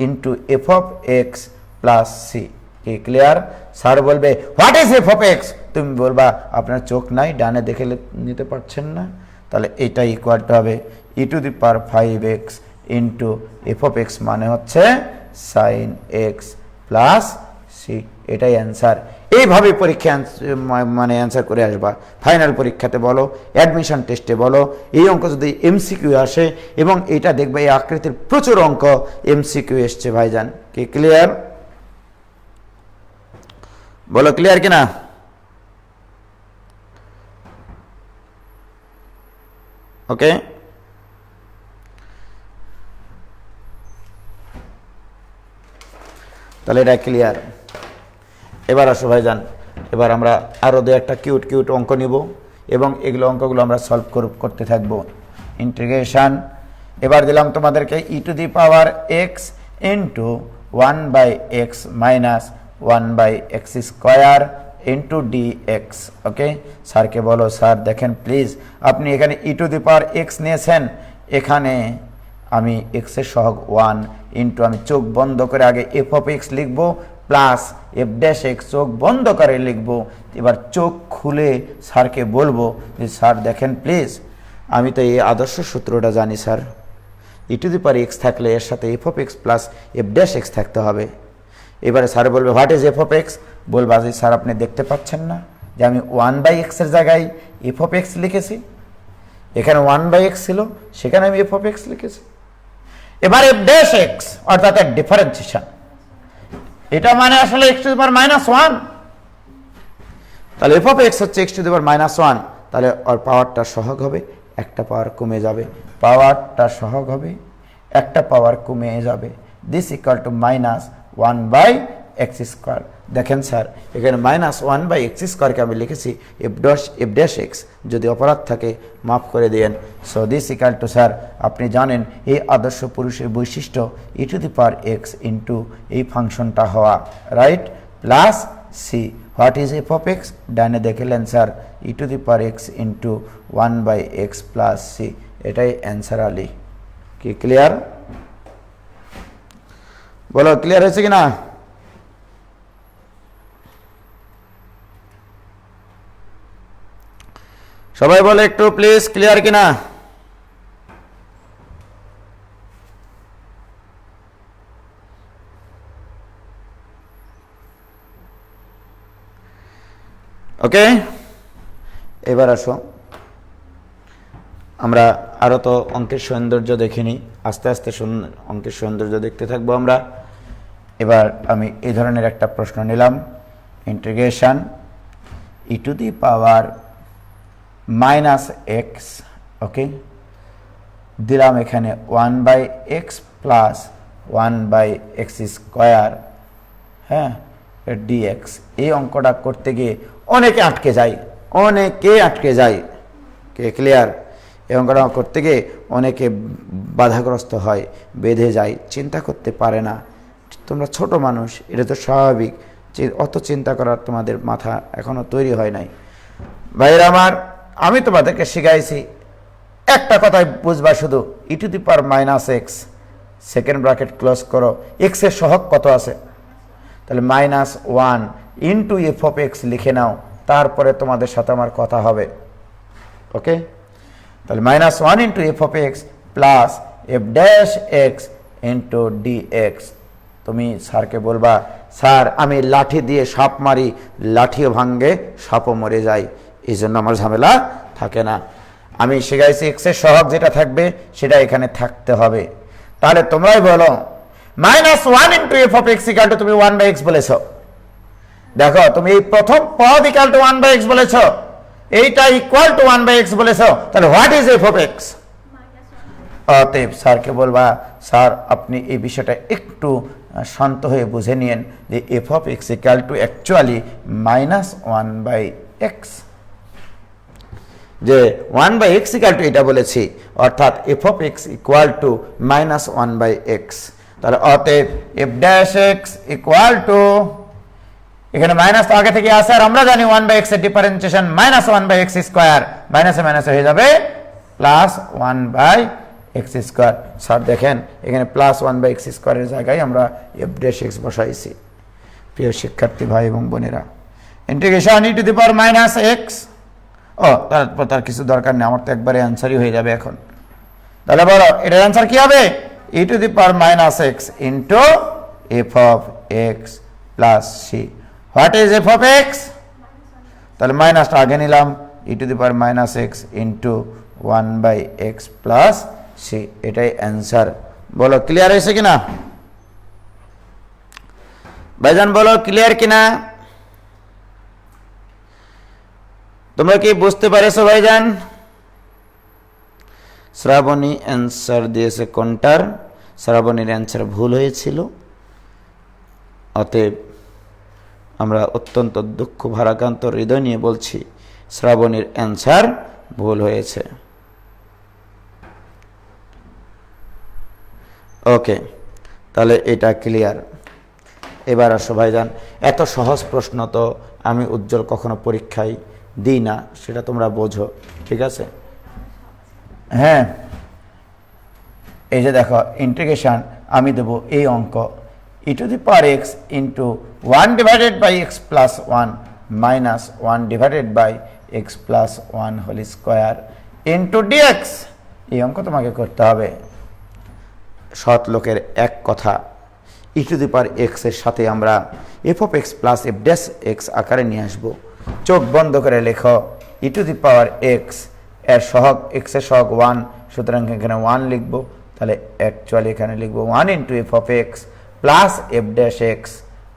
into f(x) plus c। কি ক্লিয়ার? স্যার বলবে হোয়াট ইজ f(x), তুমি বলবা আপনার চোখ নাই, ডানে দেখে নিতে পারছেন না, তাহলে এটা ইকুয়াল টু হবে e⁵ ইন্টু f(x) মানে হচ্ছে sin x প্লাস c। এটাই অ্যান্সার। এইভাবে পরীক্ষা মানে অ্যান্সার করে আসবা। ফাইনাল পরীক্ষাতে বলো, অ্যাডমিশন টেস্টে বলো, এই অঙ্ক যদি MCQ আসে, এবং এটা দেখবে এই আকৃতির প্রচুর অঙ্ক MCQ এসছে ভাইজান। কি ক্লিয়ার? বলো ক্লিয়ার কিনা? ওকে, তাহলে এটা ক্লিয়ার। এবার আসো ভাইজান, এবার আমরা আরও দু একটা কিউট অঙ্ক নিব এবং এগুলো অঙ্কগুলো আমরা সলভ করতে থাকবো। ইন্টিগ্রেশন এবার দিলাম তোমাদেরকে e⁵x into 1/x minus 1/x² into dx। ওকে, স্যারকে বলো, স্যার দেখেন প্লিজ, আপনি এখানে e⁵x নিয়েছেন, এখানে আমি x এর সহগ 1 ইন্টু, আমি চোখ বন্ধ করে আগে f(x) লিখব প্লাস f'(x) চোখ বন্ধ করে লিখব। এবার চোখ খুলে স্যারকে বলবো যে স্যার দেখেন প্লিজ, আমি তো এই আদর্শ সূত্রটা জানি স্যার, e⁵x থাকলে এর সাথে f(x) প্লাস f'(x) থাকতে হবে। এবারে স্যার বলবে হোয়াট ইজ f(x), বলবা যে স্যার আপনি দেখতে পাচ্ছেন না যে আমি 1/x এর জায়গায় f(x) লিখেছি, এখানে 1/x ছিল, সেখানে আমি f(x) লিখেছি। এবার f'(x) অর্থাৎ এক ডিফারেন্সিয়েশন, এটা মানে আসলে x⁻⁻1, তাহলে f(x) হচ্ছে x⁻⁻1, তাহলে ওর পাওয়ারটা সহগ হবে, একটা পাওয়ার কমে যাবে, পাওয়ারটা সহগ হবে, একটা পাওয়ার কমে যাবে। This = -1/x²। দেখেন স্যার এখানে -1/x² আমি লিখেছি এফ ড্যাশ এক্স, যদি অপরাধ থাকে মাফ করে দিয়েন। So this equal to sir আপনি জানেন এই আদর্শ পুরুষের বৈশিষ্ট্য e⁻x ইন্টু এই ফাংশনটা হওয়া, right, plus C. What is F of X? ডানে দেখলেন sir e⁻x into 1/x plus C, এটাই অ্যান্সার আলী। কি ক্লিয়ার? বলো ক্লিয়ার হয়েছে কিনা? সবাই বলে একটু প্লিজ ক্লিয়ার কিনা? ওকে, এবার আসো আমরা আরো তো অঙ্কের সৌন্দর্য দেখিনি, আস্তে আস্তে অঙ্কের সৌন্দর্য দেখতে থাকবো আমরা। এবার আমি এই ধরনের একটা প্রশ্ন নিলাম, ইন্টিগ্রেশন e⁻x, ওকে, দিলাম এখানে 1/x প্লাস 1/x², হ্যাঁ, dx। এই অঙ্কটা করতে গিয়ে অনেকে আটকে যায়, কে ক্লিয়ার? এই অঙ্কটা করতে গিয়ে অনেকে বাধাগ্রস্ত হয়, বেঁধে যায়, চিন্তা করতে পারে না। তোমরা ছোট মানুষ, এটা তো স্বাভাবিক, অত চিন্তা করার তোমাদের মাথা এখনো তৈরি হয় নাই। ভাইরা আমার, আমি তোমাদেরকে শিখাইছি একটা কথাই বুঝবা, শুধু e⁻x, সেকেন্ড ব্র্যাকেট ক্লোজ করো, x এর সহগ কত আছে, তাহলে -1 ইন্টু এফ অফ এক্স লিখে নাও, তারপরে তোমাদের সাথে আমার কথা হবে, ওকে? তাহলে -1 into F of x plus F dash x into DX. তুমি স্যারকে বলবা, স্যার আমি লাঠি দিয়ে সাপ মারি, লাঠিও ভাঙ্গে সাপও মরে যায়, এই জন্য আমার ঝামেলা থাকে না। আমি শিখাইছি এক্স এর সহগ যেটা থাকবে সেটা এখানে থাকতে হবে। তাহলে তোমরাই বলো -1 into F of x equal two, তুমি 1/x বলেছ, দেখো তুমি এই প্রথম পদ ইকাল টু 1/x বলেছ, এইটা ইকুয়াল টু 1/x বলেছ, তাহলে what is F of x? অতএব স্যারকে বলবা, স্যার আপনি এই বিষয়টা একটু শান্ত হয়ে বুঝে নিন যে F of x equal two actually -1/x, যে 1/x ইকুয়াল টু এটা বলেছি, অর্থাৎ F of x equal two -1/x। তাহলে অতএব F dash x equal two, এখানে মাইনাস তো আগে থেকে আসে, আর আমরা জানি 1/x এর ডিফারেন্সিয়েশন -1/x², মাইনাসে মাইনাসে হয়ে যাবে +1/x²। স্যার দেখেন এখানে +1/x² এর জায়গায় আমরা এফ ড্যাশ এক্স বসাইছি। প্রিয় শিক্ষার্থী ভাই এবং বোনেরা, ইন্টিগ্রেশন e⁻x, ও তার কিছু দরকার নেই, আমার তো একবারে অ্যান্সারই হয়ে যাবে এখন। তাহলে বলো এটার অ্যান্সার কি হবে? e⁻x into F of x plus C. What is F of X? তাহলে মাইনাসটা আগে নিলাম, e⁻x into 1/x plus C, এটাই অ্যান্সার। বলো ক্লিয়ার হয়েছে কিনা ভাইজান? বলো ক্লিয়ার কিনা? তোমরা কি বুঝতে পারেছো ভাইজান? শ্রাবণী অ্যান্সার দিয়েছে কোনটার? শ্রাবণীর অ্যান্সার ভুল হয়েছিল, অতএব আমরা অত্যন্ত দুঃখ ভারাক্রান্ত হৃদয় নিয়ে বলছি শ্রাবণীর অ্যান্সার ভুল হয়েছে। ওকে, তাহলে এটা ক্লিয়ার। এবার আসো ভাইজান, এত সহজ প্রশ্ন তো আমি উজ্জ্বল কখনো পরীক্ষায় দিই না, সেটা তোমরা বোঝো, ঠিক আছে? হ্যাঁ, এই যে দেখো ইন্টিগ্রেশন আমি দেবো এই অঙ্ক e⁻x into 1/x plus 1 minus 1/x plus 1 whole square into dx. এই অঙ্ক তোমাকে করতে হবে। সৎ লোকের এক কথা, e⁻x এর সাথে আমরা F of x plus F dash x আকারে নিয়ে আসবো। চোখ বন্ধ করে লেখো e⁻x এর সহগ, এক্স এর সহগ 1, সুতরাং এখানে 1 লিখবো। তাহলে অ্যাকচুয়ালি এখানে লিখবো 1 into F of x plus F dash x.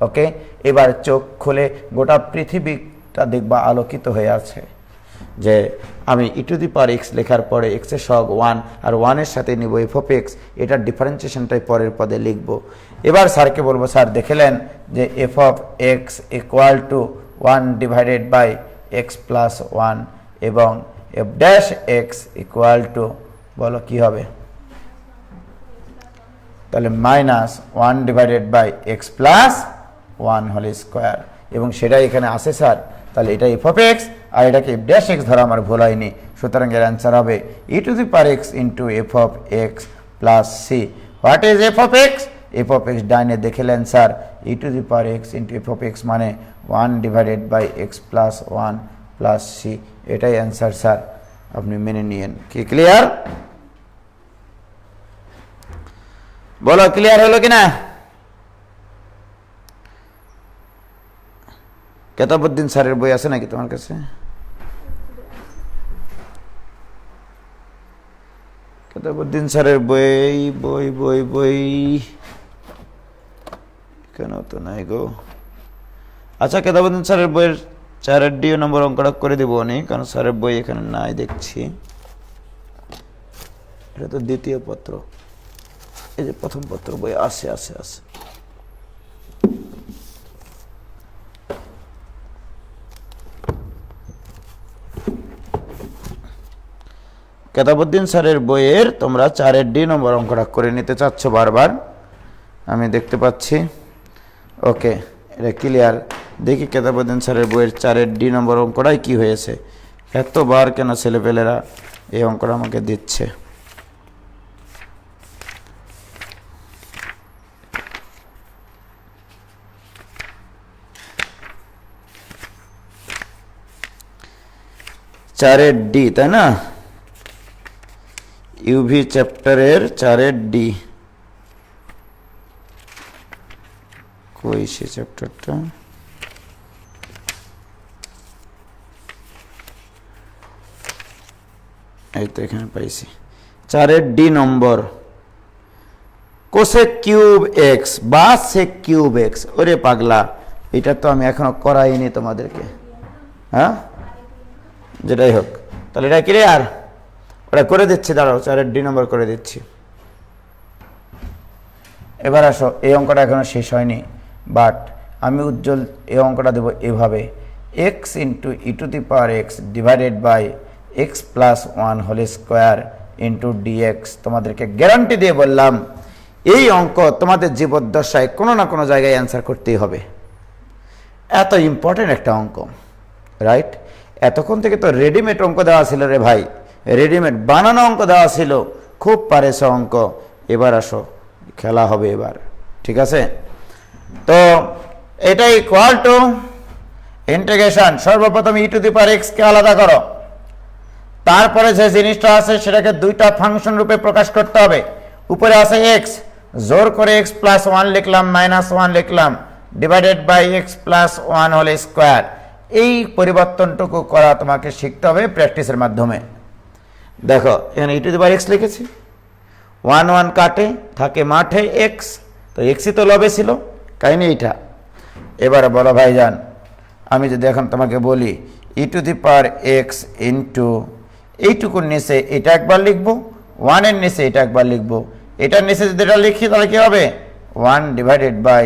Okay, এবার চোখ খুলে গোটা পৃথিবীটা দেখবা আলোকিত হয়ে আছে, যে আমি e⁻x লেখার পরে এক্স এর সহগ 1 আর 1 এর সাথে নিব এফ অফ এক্স, এটার ডিফারেন্সিয়েশনটাই পরের পদে লিখব। এবার স্যারকে বলবো, স্যার দেখলেন যে F of x equal to 1 divided by x plus 1 এবং F dash x equal to, বলো কি হবে? তাহলে minus 1 divided by x plus 1 whole square, এবং সেটাই এখানে আসে স্যার। তাহলে এটা এফ অফ এক্স আর এটাকে এফ ড্যাশ এক্স ধরা আমার ভুল হয়নি, সুতরাং এর অ্যান্সার হবে e to the power x into F of x plus C. What is F of x? F of x ডাইনে দেখলেন sir, e to the power x into F of x মানে 1 divided by x plus 1 plus C, এটাই answer sir, আপনি মেনে নিয়েন। কি clear? বলো clear হলো কিনা? কেতাবউদ্দিন স্যারের বই আছে নাকি তোমার কাছে? কেতাবউদ্দিন স্যারের বই বই বই বই কেন তো নাই গো। আচ্ছা, কেতাবউদ্দিন স্যারের বইয়ের 4 নম্বর অঙ্কটা করে দিব নি, কারণ স্যারের বই এখানে নাই দেখছি। এটা তো দ্বিতীয় পত্র, এই যে প্রথম পত্র বই আছে আছে আছে। কেতাবউদ্দিন স্যারের বইয়ের তোমরা 4 নম্বর অঙ্কটা করে নিতে চাচ্ছ বারবার, আমি দেখতে পাচ্ছি। ওকে, এটা ক্লিয়ার। দেখি কেতাবউদ্দিন স্যারের বইয়ের 4 নম্বর অঙ্কটাই কি হয়েছে, এতবার কেন ছেলেপেলেরা এই অঙ্কটা আমাকে দিচ্ছে। চারের ডি, তাই না? ইউভি চ্যাপ্টারের 4D। কই সে চ্যাপ্টারটা? এই তো এখানে পাইছি, 4D নম্বর। কোসেক কিউব এক্স বা সেক কিউব এক্স। ওরে পাগলা, এটা তো আমি এখনো করাইনি তোমাদেরকে। হ্যাঁ, যেটাই হোক, তাহলে এটা ক্লিয়ার? ওটা করে দিচ্ছি, দাঁড়াও, 4D নম্বর করে দিচ্ছি। এবার আসো, এই অঙ্কটা এখনো শেষ হয়নি, বাট আমি উজ্জ্বল এই অঙ্কটা দেবো এভাবে, X into E to the power X divided by x plus 1 whole square into DX. তোমাদেরকে গ্যারান্টি দিয়ে বললাম, এই অঙ্ক তোমাদের জীবদ্দশায় কোনো না কোনো জায়গায় অ্যান্সার করতেই হবে। এত ইম্পর্টেন্ট একটা অঙ্ক, রাইট? এতক্ষণ থেকে তো রেডিমেড অঙ্ক দেওয়া ছিল রে ভাই, রেডিমেড বানানো অঙ্ক দেওয়া ছিল, খুব পারেছ অঙ্ক। এবার আসো, খেলা হবে এবার, ঠিক আছে? তো এটা ইকুয়াল টু ইন্টিগ্রেশন, সর্বপ্রথম ই টু দি পাওয়ার এক্স কে আলাদা করো, তারপরে যে জিনিসটা আছে সেটাকে দুইটা ফাংশন রূপে প্রকাশ করতে হবে। উপরে আছে এক্স, জোর করে এক্স প্লাস 1 লিখলাম, মাইনাস 1 লিখলাম, divided by x plus 1 whole square. এই পরিবর্তনটুকু করা তোমাকে শিখতে হবে প্র্যাকটিসের মাধ্যমে। দেখো এখানে e to the power x লিখেছি, 1 1 কাটে, থাকে মাঠে এক্স, তো এক্সই তো লবে ছিল, কাহিনি এইটা। এবারে বলো ভাইজান, আমি যদি এখন তোমাকে বলি e to the power x into এইটুকুর নিচে এটা একবার লিখবো, 1 এর নিচে এটা একবার লিখবো, এটার নিচে যদি এটা লিখি তাহলে কি হবে? 1 ডিভাইডেড বাই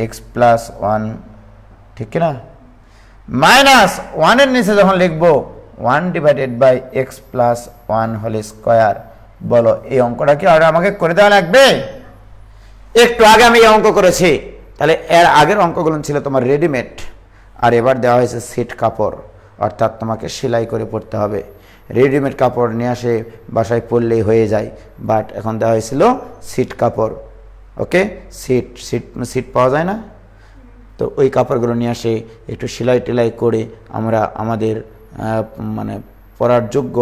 এক্স প্লাস 1, ঠিক কিনা? মাইনাস 1 এর নিচে যখন লিখবো 1 divided by x plus 1 whole square. বলো এই অঙ্কটা কি আর আমাকে করে দেওয়া লাগবে? একটু আগে আমি এই অঙ্ক করেছি, তাহলে এর আগের অঙ্কগুলো ছিল তোমার রেডিমেড, আর এবার দেওয়া হয়েছে সেট কাপড়, অর্থাৎ তোমাকে সেলাই করে পড়তে হবে। রেডিমেড কাপড় নিয়ে আসে বাসায় পরলেই হয়ে যায়, বাট এখন দেওয়া হয়েছিল সিট কাপড়। ওকে, সিট সিট সিট পাওয়া যায় না, তো ওই কাপড়গুলো নিয়ে আসে একটু সেলাই টেলাই করে আমরা আমাদের মানে পরার যোগ্য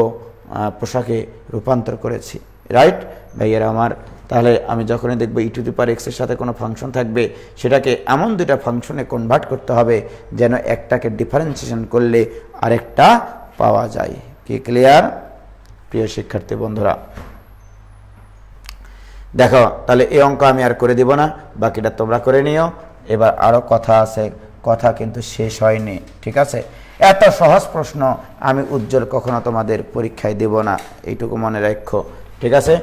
পোশাকে রূপান্তর করেছি, রাইট ভাইয়েরা আমার? তাহলে আমি যখনই দেখবো ই টু দি পাওয়ার এক্সের সাথে কোনো ফাংশন থাকবে, সেটাকে এমন দুটা ফাংশনে কনভার্ট করতে হবে যেন একটাকে ডিফারেন্সিয়েশন করলে আরেকটা পাওয়া যায়। কি ক্লিয়ার প্রিয় শিক্ষার্থী বন্ধুরা? দেখো তাহলে এই অঙ্ক আমি আর করে দিব না, বাকিটা তোমরা করে নিও। এবার আরও কথা আছে, কথা কিন্তু শেষ হয়নি, ঠিক আছে? এত সহজ প্রশ্ন আমি উজ্জ্বল কখনো তোমাদের পরীক্ষায় দেব না, এইটুকু মনে রাখো, ঠিক আছে?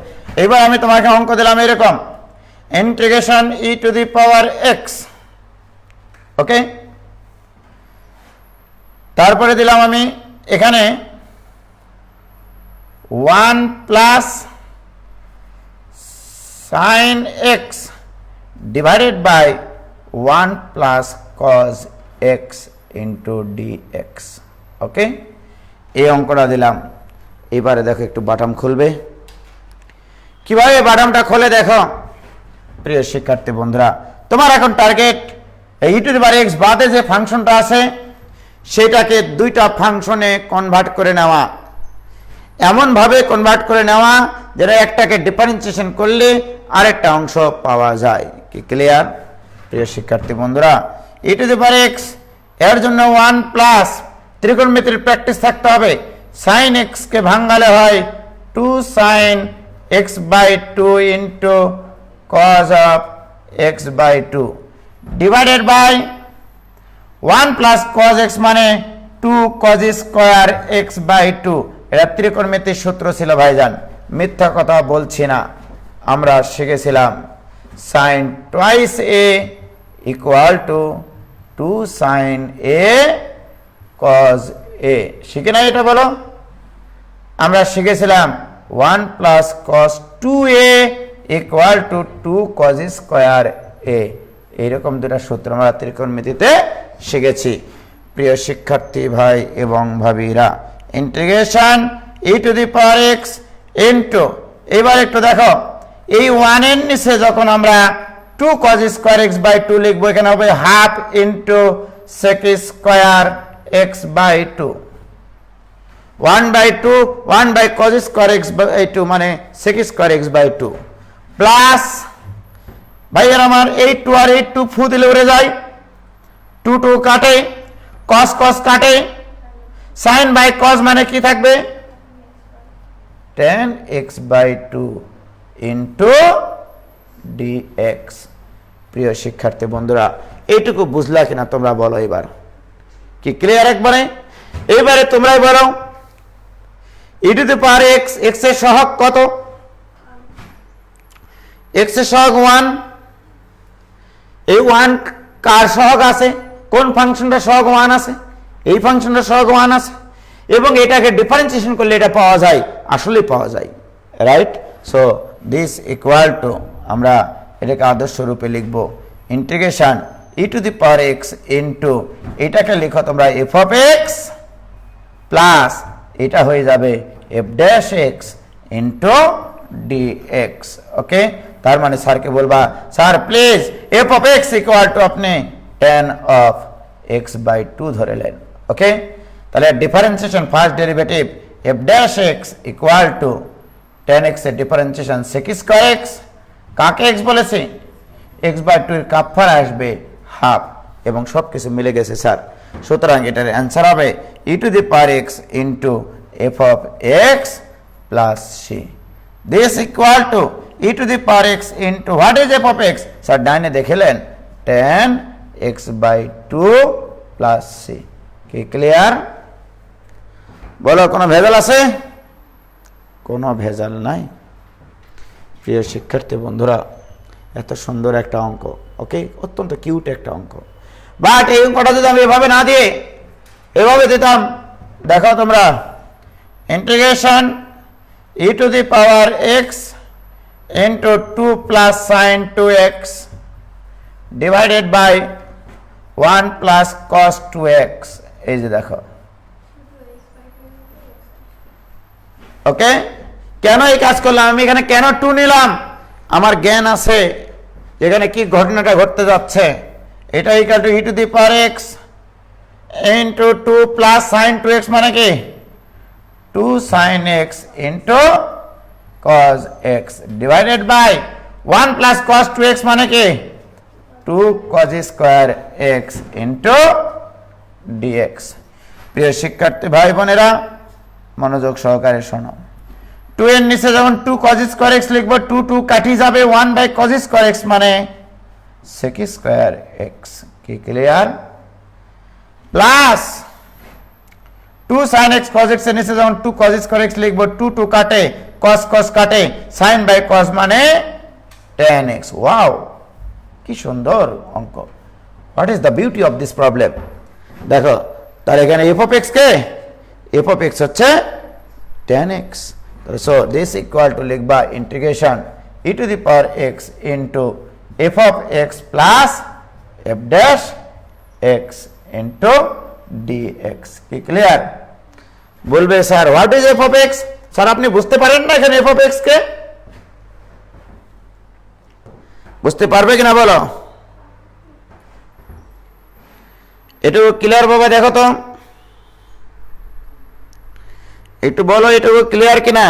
এবার আমি তোমাকে অঙ্ক দিলাম এরকম, integration E to the power x. Okay, তারপরে দিলাম আমি এখানে 1 plus sine x divided by 1 plus cos x into d x. Okay, এই অঙ্কটা দিলাম। এবারে দেখো একটু বাটাম খুলবে, কিভাবে বাটামটা খোলে দেখো। প্রিয় শিক্ষার্থী বন্ধুরা, তোমার এখন target E to the power x বাদে যে ফাংশনটা আছে সেটাকে দুইটা ফাংশনে কনভার্ট করে নেওয়া, এমনভাবে কনভার্ট করে নেওয়া যেটা একটাকে ডিফারেন্সিয়েশন করলে আরেকটা অংশ পাওয়া যায়। কি ক্লিয়ার প্রিয় শিক্ষার্থী বন্ধুরা? ই টু দি পাওয়ার এক্স এর জন্য 1 প্লাস ত্রিকোণমিতির প্র্যাকটিস থাকতে হবে। সাইন এক্স কে ভাঙালে হয় 2 sine X by 2 into cos of x by 2 divided by 1 plus cos X মানে 2 কজ স্কোয়ার এক্স বাই 2। এটা ত্রিকোণমিতির সূত্র ছিল ভাইজান, মিথ্যা কথা বলছি না। আমরা শিখেছিলাম sine twice a equal to 2 sine a cos a. শিখে না এটা বলো? আমরা শিখেছিলাম 1 plus cos 2a equal to 2 cos square a. এইরকম দুটা সূত্র আমরা ত্রিকোণমিতিতে শিখেছি। প্রিয় শিক্ষার্থী ভাই এবং ভাবিরা, integration E to the power x into, এবার একটু দেখো এই 1 এর নিচে যখন আমরা 2 cos স্কয়ার x বাই 2 লিখবো, এখানে হবে half into sec square x by 2, 1 by 2 1 by cos square x by 2 মানে sec square x by 2 plus ভাইয়ের আমার এই 2 আর এই 2 ফু দিলে উড়ে যায়, 2 2 কাটে, cos cos কাটে, sin বাই cos মানে কি থাকবে tan x by 2 into dx। প্রিয় শিক্ষার্থী বন্ধুরা, এইটুকু বুঝলা কিনা তোমরা বলো? এবার কি ক্লিয়ার একবারে? এবারে তোমরাই বলো e to the power x, x এর সহগ কত? x এর সহগ 1। এই 1 কার সহগ আছে? কোন ফাংশনটা সহগ 1 আছে? এই ফাংশনটা সহগ 1 আছে, এবং এটাকে ডিফারেন্সিয়েশন করলে এটা পাওয়া যায়, আসলেই পাওয়া যায়, right? So this equal two, আমরা এটাকে আদর্শ রূপে লিখব integration E to the power x into, এটাকে লিখো তোমরা এফ অফ এক্স প্লাস এটা হয়ে যাবে f dash x into d x. Okay, তার মানে স্যারকে বলবা sir please f of x equal to আপনি tan অফ এক্স বাই 2 ধরে নেন। ওকে, তাহলে differentiation first derivative f dash x equal to tan x এর ডিফারেন্সিয়েশন sec স্কয়ার x, কাকে x বলেছে? x বাই 2 এর কাপফার আসবে হাফ, এবং সবকিছু মিলে গেছে স্যার। সুতরাং এটার অ্যান্সার হবে e to the power x into F of x plus c. This equal to e to the power x into what is F of x? Sir ডাইনে দেখিলেন tan x by 2 plus c. কি clear? বলো কোনো ভেজাল আছে? কোনো ভেজাল নাই। প্রিয় শিক্ষার্থী বন্ধুরা, এত সুন্দর একটা অঙ্ক, ওকে, অত্যন্ত কিউট একটা অঙ্ক, বাট এই অঙ্কটা যদি আমি এভাবে না দিয়ে এভাবে দিতাম, দেখো তোমরা integration E to the power x into 2 plus sine 2x divided by 1 plus cos 2x, এই যে দেখো। ওকে, কেন এই কাজ করলাম আমি? এখানে কেন 2 নিলাম? আমার জ্ঞান আছে এখানে কি ঘটনাটা ঘটতে যাচ্ছে। এটা equal to e to the power x into 2 plus sine 2x মানে কি 2 sine x into cos x divided by 1 plus cos 2x মানে কি 2 cos square x into dx। প্রিয় শিক্ষার্থী ভাই বোনেরা, মনোযোগ সহকারে শোনো। 2 এর নিচে যখন 2 cos স্কয়ার x লিখবো, 2 2 কাটি যাবে, 1 বাই cos স্কয়ার x মানে sec স্কয়ার x। কি clear? Plus 2 sin x cos x এর নিচে যখন 2 cos স্কয়ার x লিখবো, 2 2 কাটে, cos cos কাটে, sin বাই cos মানে 10x, ওয়াও কি সুন্দর অঙ্ক। What is the beauty of this problem? দেখো তাহলে এখানে এফ অফ এক্স কে, এফ অফ এক্স হচ্ছে 10x, so this equal to লিখবা integration E to the power x into F of x plus F dash x into dx. কি clear? বলবে sir what is F of x? Sir আপনি বুঝতে পারেন না এখানে f of x কে? বুঝতে পারবে কিনা বলো? এটুকু ক্লিয়ার বাবা দেখো তো, একটু বলো এটুকু ক্লিয়ার কিনা?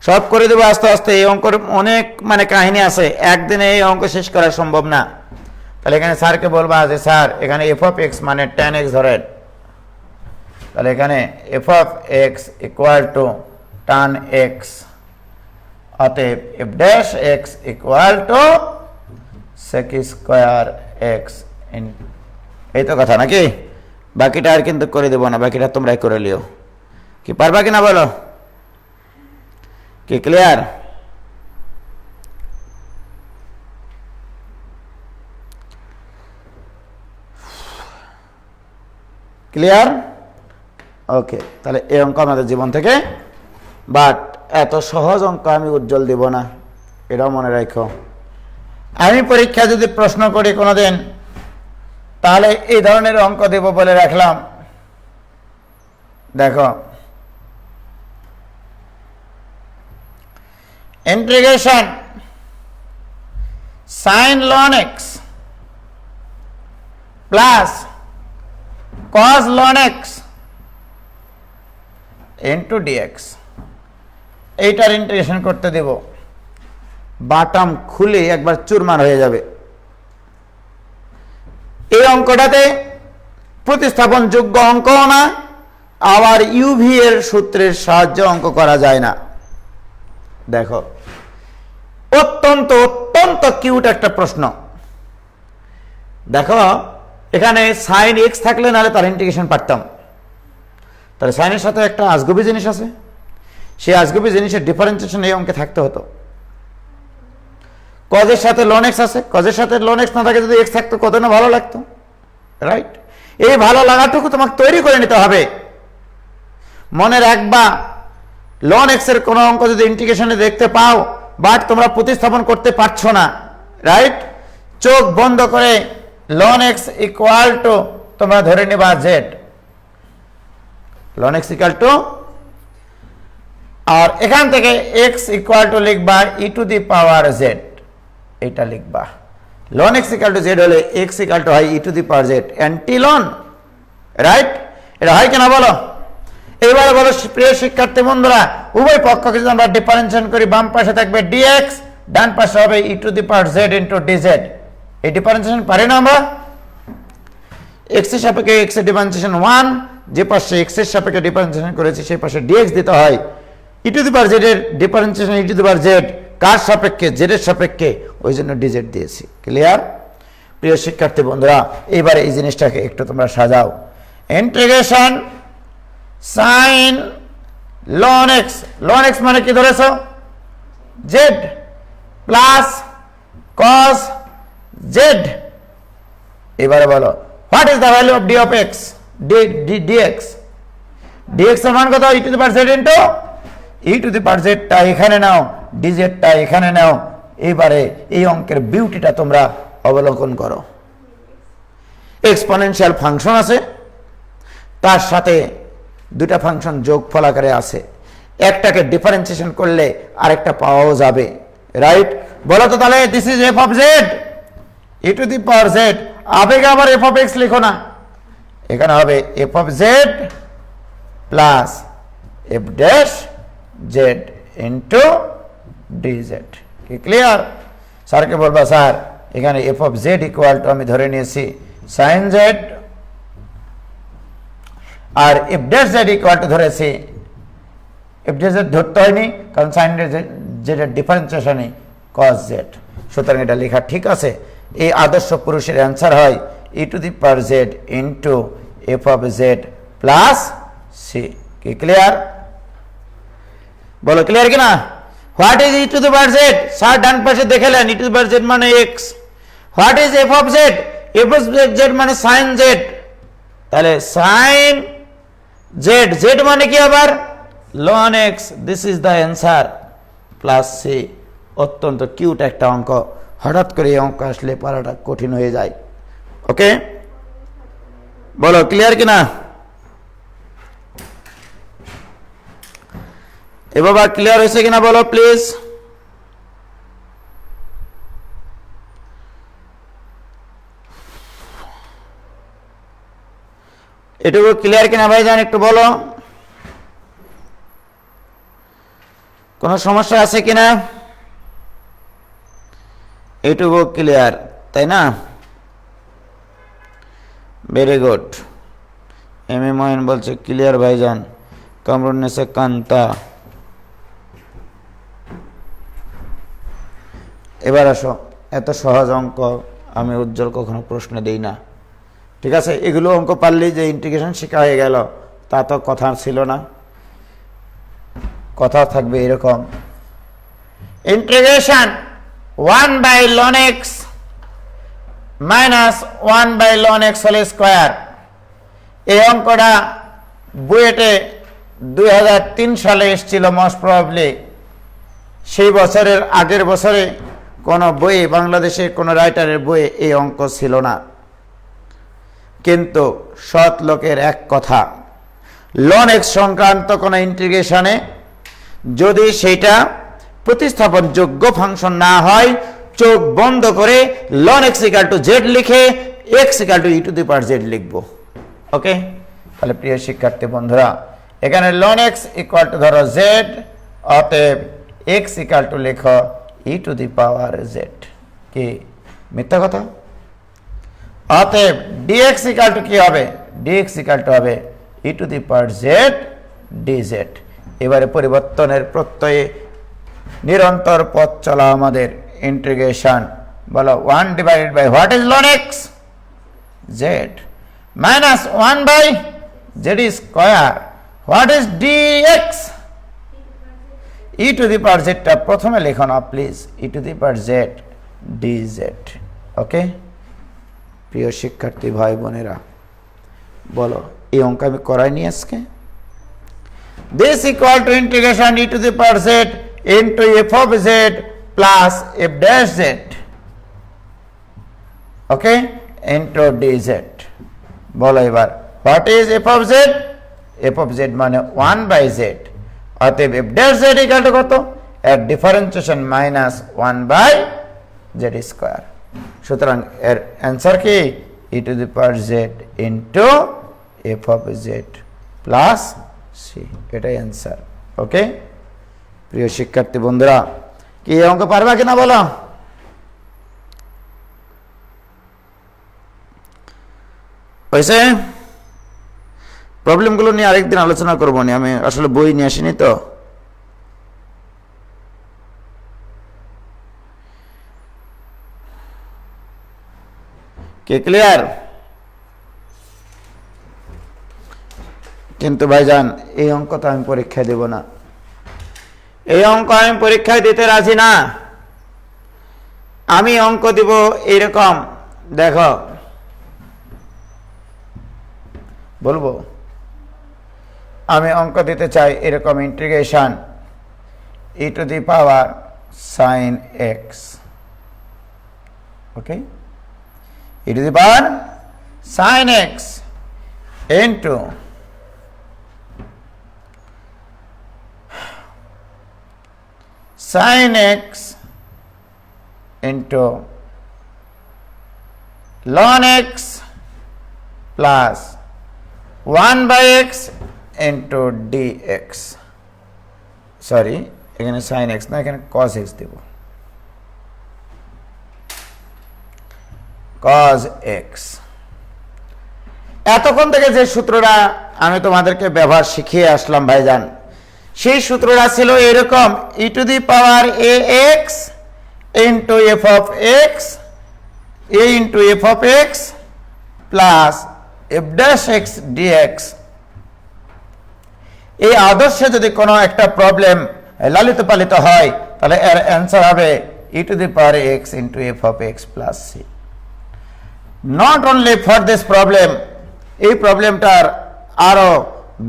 সব করে দেবো আস্তে আস্তে, এই অঙ্কের অনেক মানে কাহিনী আছে, একদিনে এই অঙ্ক শেষ করা সম্ভব না। তাহলে এখানে স্যারকে বলবা যে স্যার এখানে এফ অফ এক্স মানে 10x ধরেন, তাহলে এখানে f of x equal to tan x, অতএব F dash x equal two sec square x. এই তো কথা নাকি? বাকিটা আর কিন্তু করে দেবো না, বাকিটা তোমরাই করে লিও। কি পারবা কিনা বলো? কি ক্লিয়ার? ক্লিয়ার? ওকে, তাহলে এই অঙ্ক আমাদের জীবন থেকে, বাট এত সহজ অঙ্ক আমি উজ্জ্বল দিব না, এটাও মনে রাখো। আমি পরীক্ষা যদি প্রশ্ন করি কোনোদিন, তাহলে এই ধরনের অঙ্ক দেব বলে রাখলাম। দেখো integration sin ln x plus cos ln x into dx, এইটার ইন্টিগ্রেশন করতে দেব। বাটাম খুলে একবার চুরমার হয়ে যাবে। এই অঙ্কটাতে প্রতিস্থাপন যোগ্য অঙ্কও না, আবার ইউভি এর সূত্রের সাহায্যে অঙ্ক করা যায় না। দেখো অত্যন্ত অত্যন্ত কিউট একটা প্রশ্ন। দেখো এখানে সাইন এক্স থাকলে নাহলে তার ইন্টিগ্রেশন পারতাম, তাহলে সাইনের সাথে একটা আজগুবি জিনিস আছে, সেই আজগুবি জিনিসের ডিফারেন্সিয়েশন এই অঙ্কে থাকতে হতো। কজের সাথে লন এক্স আছে, কজের সাথে লন এক্স না থাকে যদি এক্স থাকতো কত না ভালো লাগতো, রাইট? এই ভালো লাগাটুকু তোমাকে তৈরি করে নিতে হবে। মনে রাখবা লন এক্স এর কোন অঙ্ক যদি ইন্টিগ্রেশনে দেখতে পাও, বাট তোমরা প্রতিস্থাপন করতে পারছো না, রাইট? চোখ বন্ধ করে লন এক্স ইকুয়াল টু তোমরা ধরে নিবা z, ln x equal to, আর এখান থেকে এক্স ইকুয়াল টু লিখবা ই টু দি পাওয়ার জেড, এটা লিখবা। Ln x equal to z হলে এক্স ইকুয়াল টু হয় e to the power z anti ln, right? এটা হয় কিনা বলো? এবারে বলো প্রিয় শিক্ষার্থী বন্ধুরা, উভয় পক্ষকে যদি আমরা ডিফারেন্সিয়েশন করি, বাম পাশে থাকবে ডিএক্স, ডান পাশে হবে e to the power z into dz. এই ডিফারেন্সিয়েশন পারি না আমরা? এক্স এর সাপেক্ষে এক্স এর ডিফারেন্সিয়েশন 1, যে পাশে এক্স এর সাপেক্ষে ডিফারেন্সিয়েশন করেছি সেই পাশে ডিএক্স দিতে হয়। E to the power z এর differentiation e to the power z কার সাপেক্ষে? জেড এর সাপেক্ষে, ওই জন্য ডিজেড দিয়েছি। ক্লিয়ার? প্রিয় শিক্ষার্থী বন্ধুরা, এবারে এই জিনিসটাকে একটু তোমরা সাজাও। Integration sin ln x, ln x মানে কি ধরেছো? z plus cos z। এবারে বলো what is the value of d অফ x, dx, dx এর মান কত? E to the power z into e to the power z টা এখানে নাও, dz টা এখানে নাও। এবারে এই অঙ্কের বিউটিটা তোমরা অবলোকন করো। এক্সপোনেনশিয়াল ফাংশন আছে, তার সাথে দুটা ফাংশন যোগফল আকারে আছে, একটাকে ডিফারেন্সিয়েশন করলে আরেকটা পাওয়াও যাবে, রাইট? বলো তো তাহলে this is F of z e to the power z, আবেগে আবার এফ অফ এক্স লিখো না, এখানে হবে f of z plus F dash z into dz. কি ক্লিয়ার? স্যারকে বলবা স্যার এখানে f of z equal to আমি ধরে নিয়েছি সাইন জেড, আর f dash z equal to ধরেছি, এফ ড্যাশ জেড ধরতে হয়নি কারণ সাইন জেডের ডিফারেন্সিয়েশনই কস জেড, সুতরাং এটা লেখা ঠিক আছে। এই আদর্শ পুরুষের অ্যান্সার হয় e to the power z into F of z plus c. কি ক্লিয়ার? বলো ক্লিয়ার কিনা? What is e to the power z? Sir ডান পাশে দেখেলেন e to the power z মানে x. What is F of z? F of z মানে sine z. তাহলে sine z, z মানে কি আবার? Ln x. This is the answer plus c. অত্যন্ত কিউট একটা অঙ্ক। হঠাৎ করে এই অঙ্ক আসলে পারাটা কঠিন হয়ে যায়। ওকে, বলো ক্লিয়ার কিনা? এ বাবা ক্লিয়ার হয়েছে কিনা বলো প্লিজ। এটুকু ক্লিয়ার কিনা ভাইজান একটু বলো। কোনো সমস্যা আছে কিনা? এটুকু ক্লিয়ার, তাই না? Very good. M A Mohin বলছে ক্লিয়ার ভাইজান। কামরুন্নেসে কান্তা। এবার আসো, এত সহজ অঙ্ক আমি উজ্জ্বল কখনো প্রশ্ন দেই না, ঠিক আছে? এগুলো অঙ্ক পারলেই যে ইন্টিগ্রেশন শেখা হয়ে গেল তা তো কথা ছিল না। কথা থাকবে এরকম, integration 1/ln x minus 1/ln x whole square. এই অঙ্কটা বুয়েটে 2003 সালে এসেছিল মোস্ট প্রবাবলি। সেই বছরের আগের বছরে কোনো বইয়ে, বাংলাদেশের কোনো রাইটারের বইয়ে এই অঙ্ক ছিল না। কিন্তু সৎ লোকের এক কথা, লন এক্স সংক্রান্ত কোনো ইন্টিগ্রেশনে যদি সেইটা প্রতিস্থাপনযোগ্য ফাংশন না হয়, চোখ বন্ধ করে ln x equal to z লিখে x equal to e to the power z লিখবো। ওকে, তাহলে প্রিয় শিক্ষার্থী বন্ধুরা, এখানে লন এক্স ইকুয়াল টু ধরো জেড, অতএব এক্স ইকাল টু লেখো e to the power Z. কি মিথ্যা কথা? অতএব ডিএক্স ইকাল টু কি হবে? ডিএক্স ইকাল টু হবে e to the power z dz. এবারে পরিবর্তনের প্রত্যয়ে নিরন্তর পথ চলা আমাদের ইন্টিগ্রেশন। বলো 1 divided by what is ln x? Z minus 1 by z square. What is dx? E to the power জেডটা প্রথমে লেখো না please, e to the power z dz. Okay প্রিয় শিক্ষার্থী ভাই বোনেরা, বলো এই অঙ্ক আমি করাইনি আজকে? This equal to integration E to the power z into f of z plus F dash Z. Okay, into DZ. বলো এবার what is F of z? F of z মানে 1/z। অতএব F dash z equal two কত? এর differentiation minus 1/z square. সুতরাং এর answer কি? E to the power z into f of z plus C. এটাই অ্যান্সার। ওকে প্রিয় শিক্ষার্থী বন্ধুরা, কি এই অঙ্ক পারবা কিনা বলো? হয়েছে? প্রবলেমগুলো নিয়ে আরেকদিন আলোচনা করবো নি, আমি আসলে বই নিয়ে আসিনি তো। কে ক্লিয়ার? কিন্তু ভাইজান এই অঙ্ক তো আমি পরীক্ষায় দেব না। এই অঙ্ক আমি পরীক্ষায় দিতে রাজি না। আমি অঙ্ক দিব এইরকম, দেখো বলবো আমি অঙ্ক দিতে চাই এরকম integration E to the power sine x. Okay, E to the power sine x into sin x into ln x plus 1/x into dx। Sorry, এখানে sin x না, এখানে cos x দেব। cos x। এতক্ষণ থেকে যে সূত্রটা আমি তোমাদেরকে ব্যবহার শিখিয়ে আসলাম ভাইজান, সেই সূত্রটা ছিল এরকম, e to the power A x into F of x, a into F of x plus F dash x dx এই আদর্শে যদি কোনো একটা প্রবলেম লালিত পালিত হয় তাহলে এর অ্যান্সার হবে e to the power x into f of x plus c। Not only for this problem, এই প্রবলেমটার আরো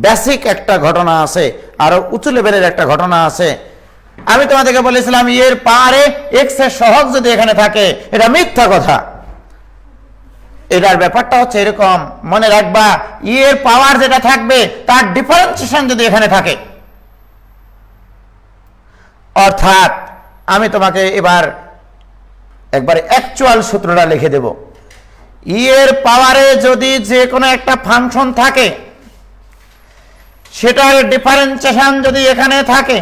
বেসিক একটা ঘটনা আছে, আরো উঁচু লেভেলের একটা ঘটনা আছে। আমি তোমাদেরকে বলেছিলাম এর পাওয়ারে এক্স এর সহগ যদি এখানে থাকে এটা মিথ্যা কথা। এটার ব্যাপারটা হচ্ছে এরকম, মনে রাখবা এর পাওয়ার যেটা থাকবে তার ডিফারেন্সিয়েশন যদি এখানে থাকে, অর্থাৎ আমি তোমাকে এবার একবার অ্যাকচুয়াল সূত্রটা লিখে দেব। এর পাওয়ারে যদি যে কোনো একটা ফাংশন থাকে সেটার ডিফারেন্সিয়েশন যদি এখানে থাকে,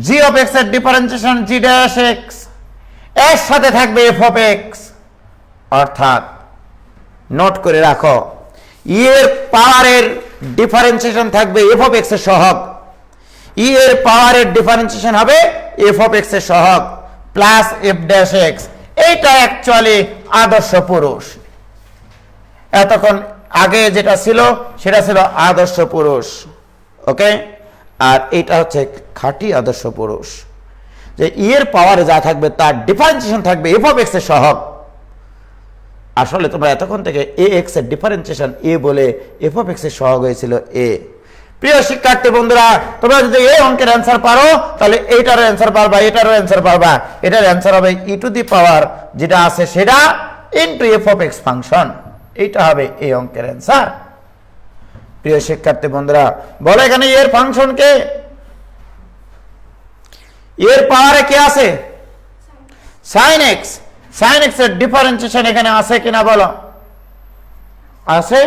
g of x এর ডিফারেন্সিয়েশন g ড্যাশ x এর সাথে থাকবে f of x, অর্থাৎ নোট করে রাখো এর পাওয়ারের ডিফারেন্সিয়েশন থাকবে f of x এর সহগ, এর পাওয়ারের ডিফারেন্সিয়েশন হবে f of x এর সহগ প্লাস f ড্যাশ x। এইটা অ্যাকচুয়ালি আদর্শ পুরুষ। এতক্ষণ আগে যেটা ছিল সেটা ছিল আদর্শ পুরুষ, ওকে। আর এটা হচ্ছে খাঁটি আদর্শ পুরুষ, যে এর পাওয়ারে যা থাকবে তার ডিফারেন্সিয়েশন থাকবে f of x এর সহগ। আসলে তোমরা এতক্ষণ থেকে এ এক্স এর ডিফারেন্সিয়েশন এ বলে f of x এর সহগ হয়েছিল এ। প্রিয় শিক্ষার্থী বন্ধুরা, তোমরা যদি এই অঙ্কের অ্যান্সার পারো তাহলে এইটারও অ্যান্সার পারবা, এটারও অ্যান্সার পারবা। এটার অ্যান্সার হবে e টু দি পাওয়ার যেটা আছে সেটা into f of x function. এইটা হবে এই অঙ্কের অ্যান্সার। প্রিয় শিক্ষার্থী বন্ধুরা, বলো এখানে এর ফাংশন কে? এর পাওয়ারে কে আছে? sin x। sin x এর ডিফারেন্সিয়েশন এখানে আছে কিনা বলো? আছে।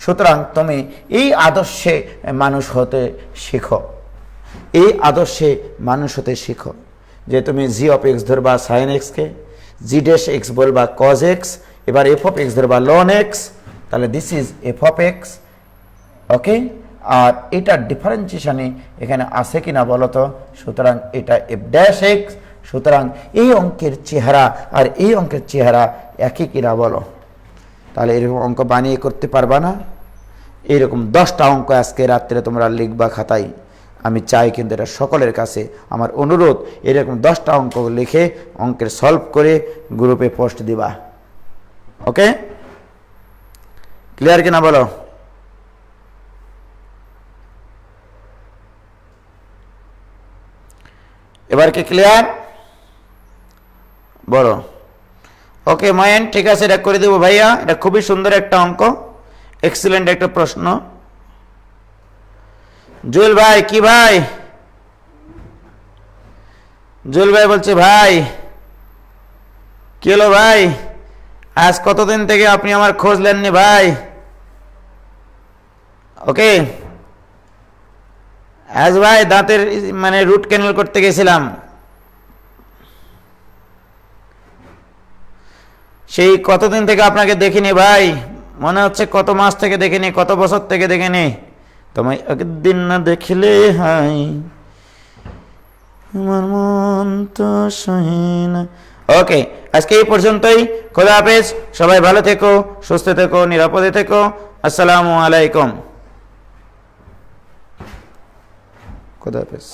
সুতরাং তুমি এই আদর্শে মানুষ হতে শিখো, এই আদর্শে মানুষ হতে শিখো যে তুমি g of x ধরবা sin x কে, g ড্যাশ x বলবা cos x, এবার f of x ধরবা ln x, তাহলে this is f of x, ওকে। আর এটার ডিফারেন্সিয়েশনে এখানে আছে কিনা বলো তো? সুতরাং এটা f ড্যাশ x। সুতরাং এই অঙ্কের চেহারা আর এই অঙ্কের চেহারা একই কিনা বলো? তাহলে এরকম অঙ্ক বানিয়ে করতে পারবা না? এরকম 10টা অঙ্ক আজকে রাত্রে তোমরা লিখবা খাতায়। আমি চাই কিন্তু এটা সকলের কাছে আমার অনুরোধ, এরকম 10টা অঙ্ক লিখে অঙ্কের সলভ করে গ্রুপে পোস্ট দিবা, ওকে। ক্লিয়ার কিনা বলো? এবার কি ক্লিয়ার বলো? ওকে ময়েন, ঠিক আছে, এটা করে দেবো ভাইয়া। এটা খুবই সুন্দর একটা অঙ্ক, এক্সিলেন্ট একটা প্রশ্ন। জুয়েল ভাই, কি ভাই? জুয়েল ভাই বলছে ভাই কি হলো ভাই, আজ কতদিন থেকে আপনি আমার খোঁজ নেননি ভাই? ওকে, আজ ভাই দাঁতের মানে রুট ক্যানেল করতে গেছিলাম, সেই কতদিন থেকে আপনাকে দেখিনি ভাই, মনে হচ্ছে কত মাস থেকে দেখিনি, কত বছর থেকে দেখিনি। তোমায় একদিন না দেখিলে হাই আমার মন তো সহে না। ওকে, আজকে এই পর্যন্তই। খোদা হাফেজ, সবাই ভালো থেকো, সুস্থ থেকো, নিরাপদে থেকো। আসসালামু আলাইকুম। খোদা হাফেজ।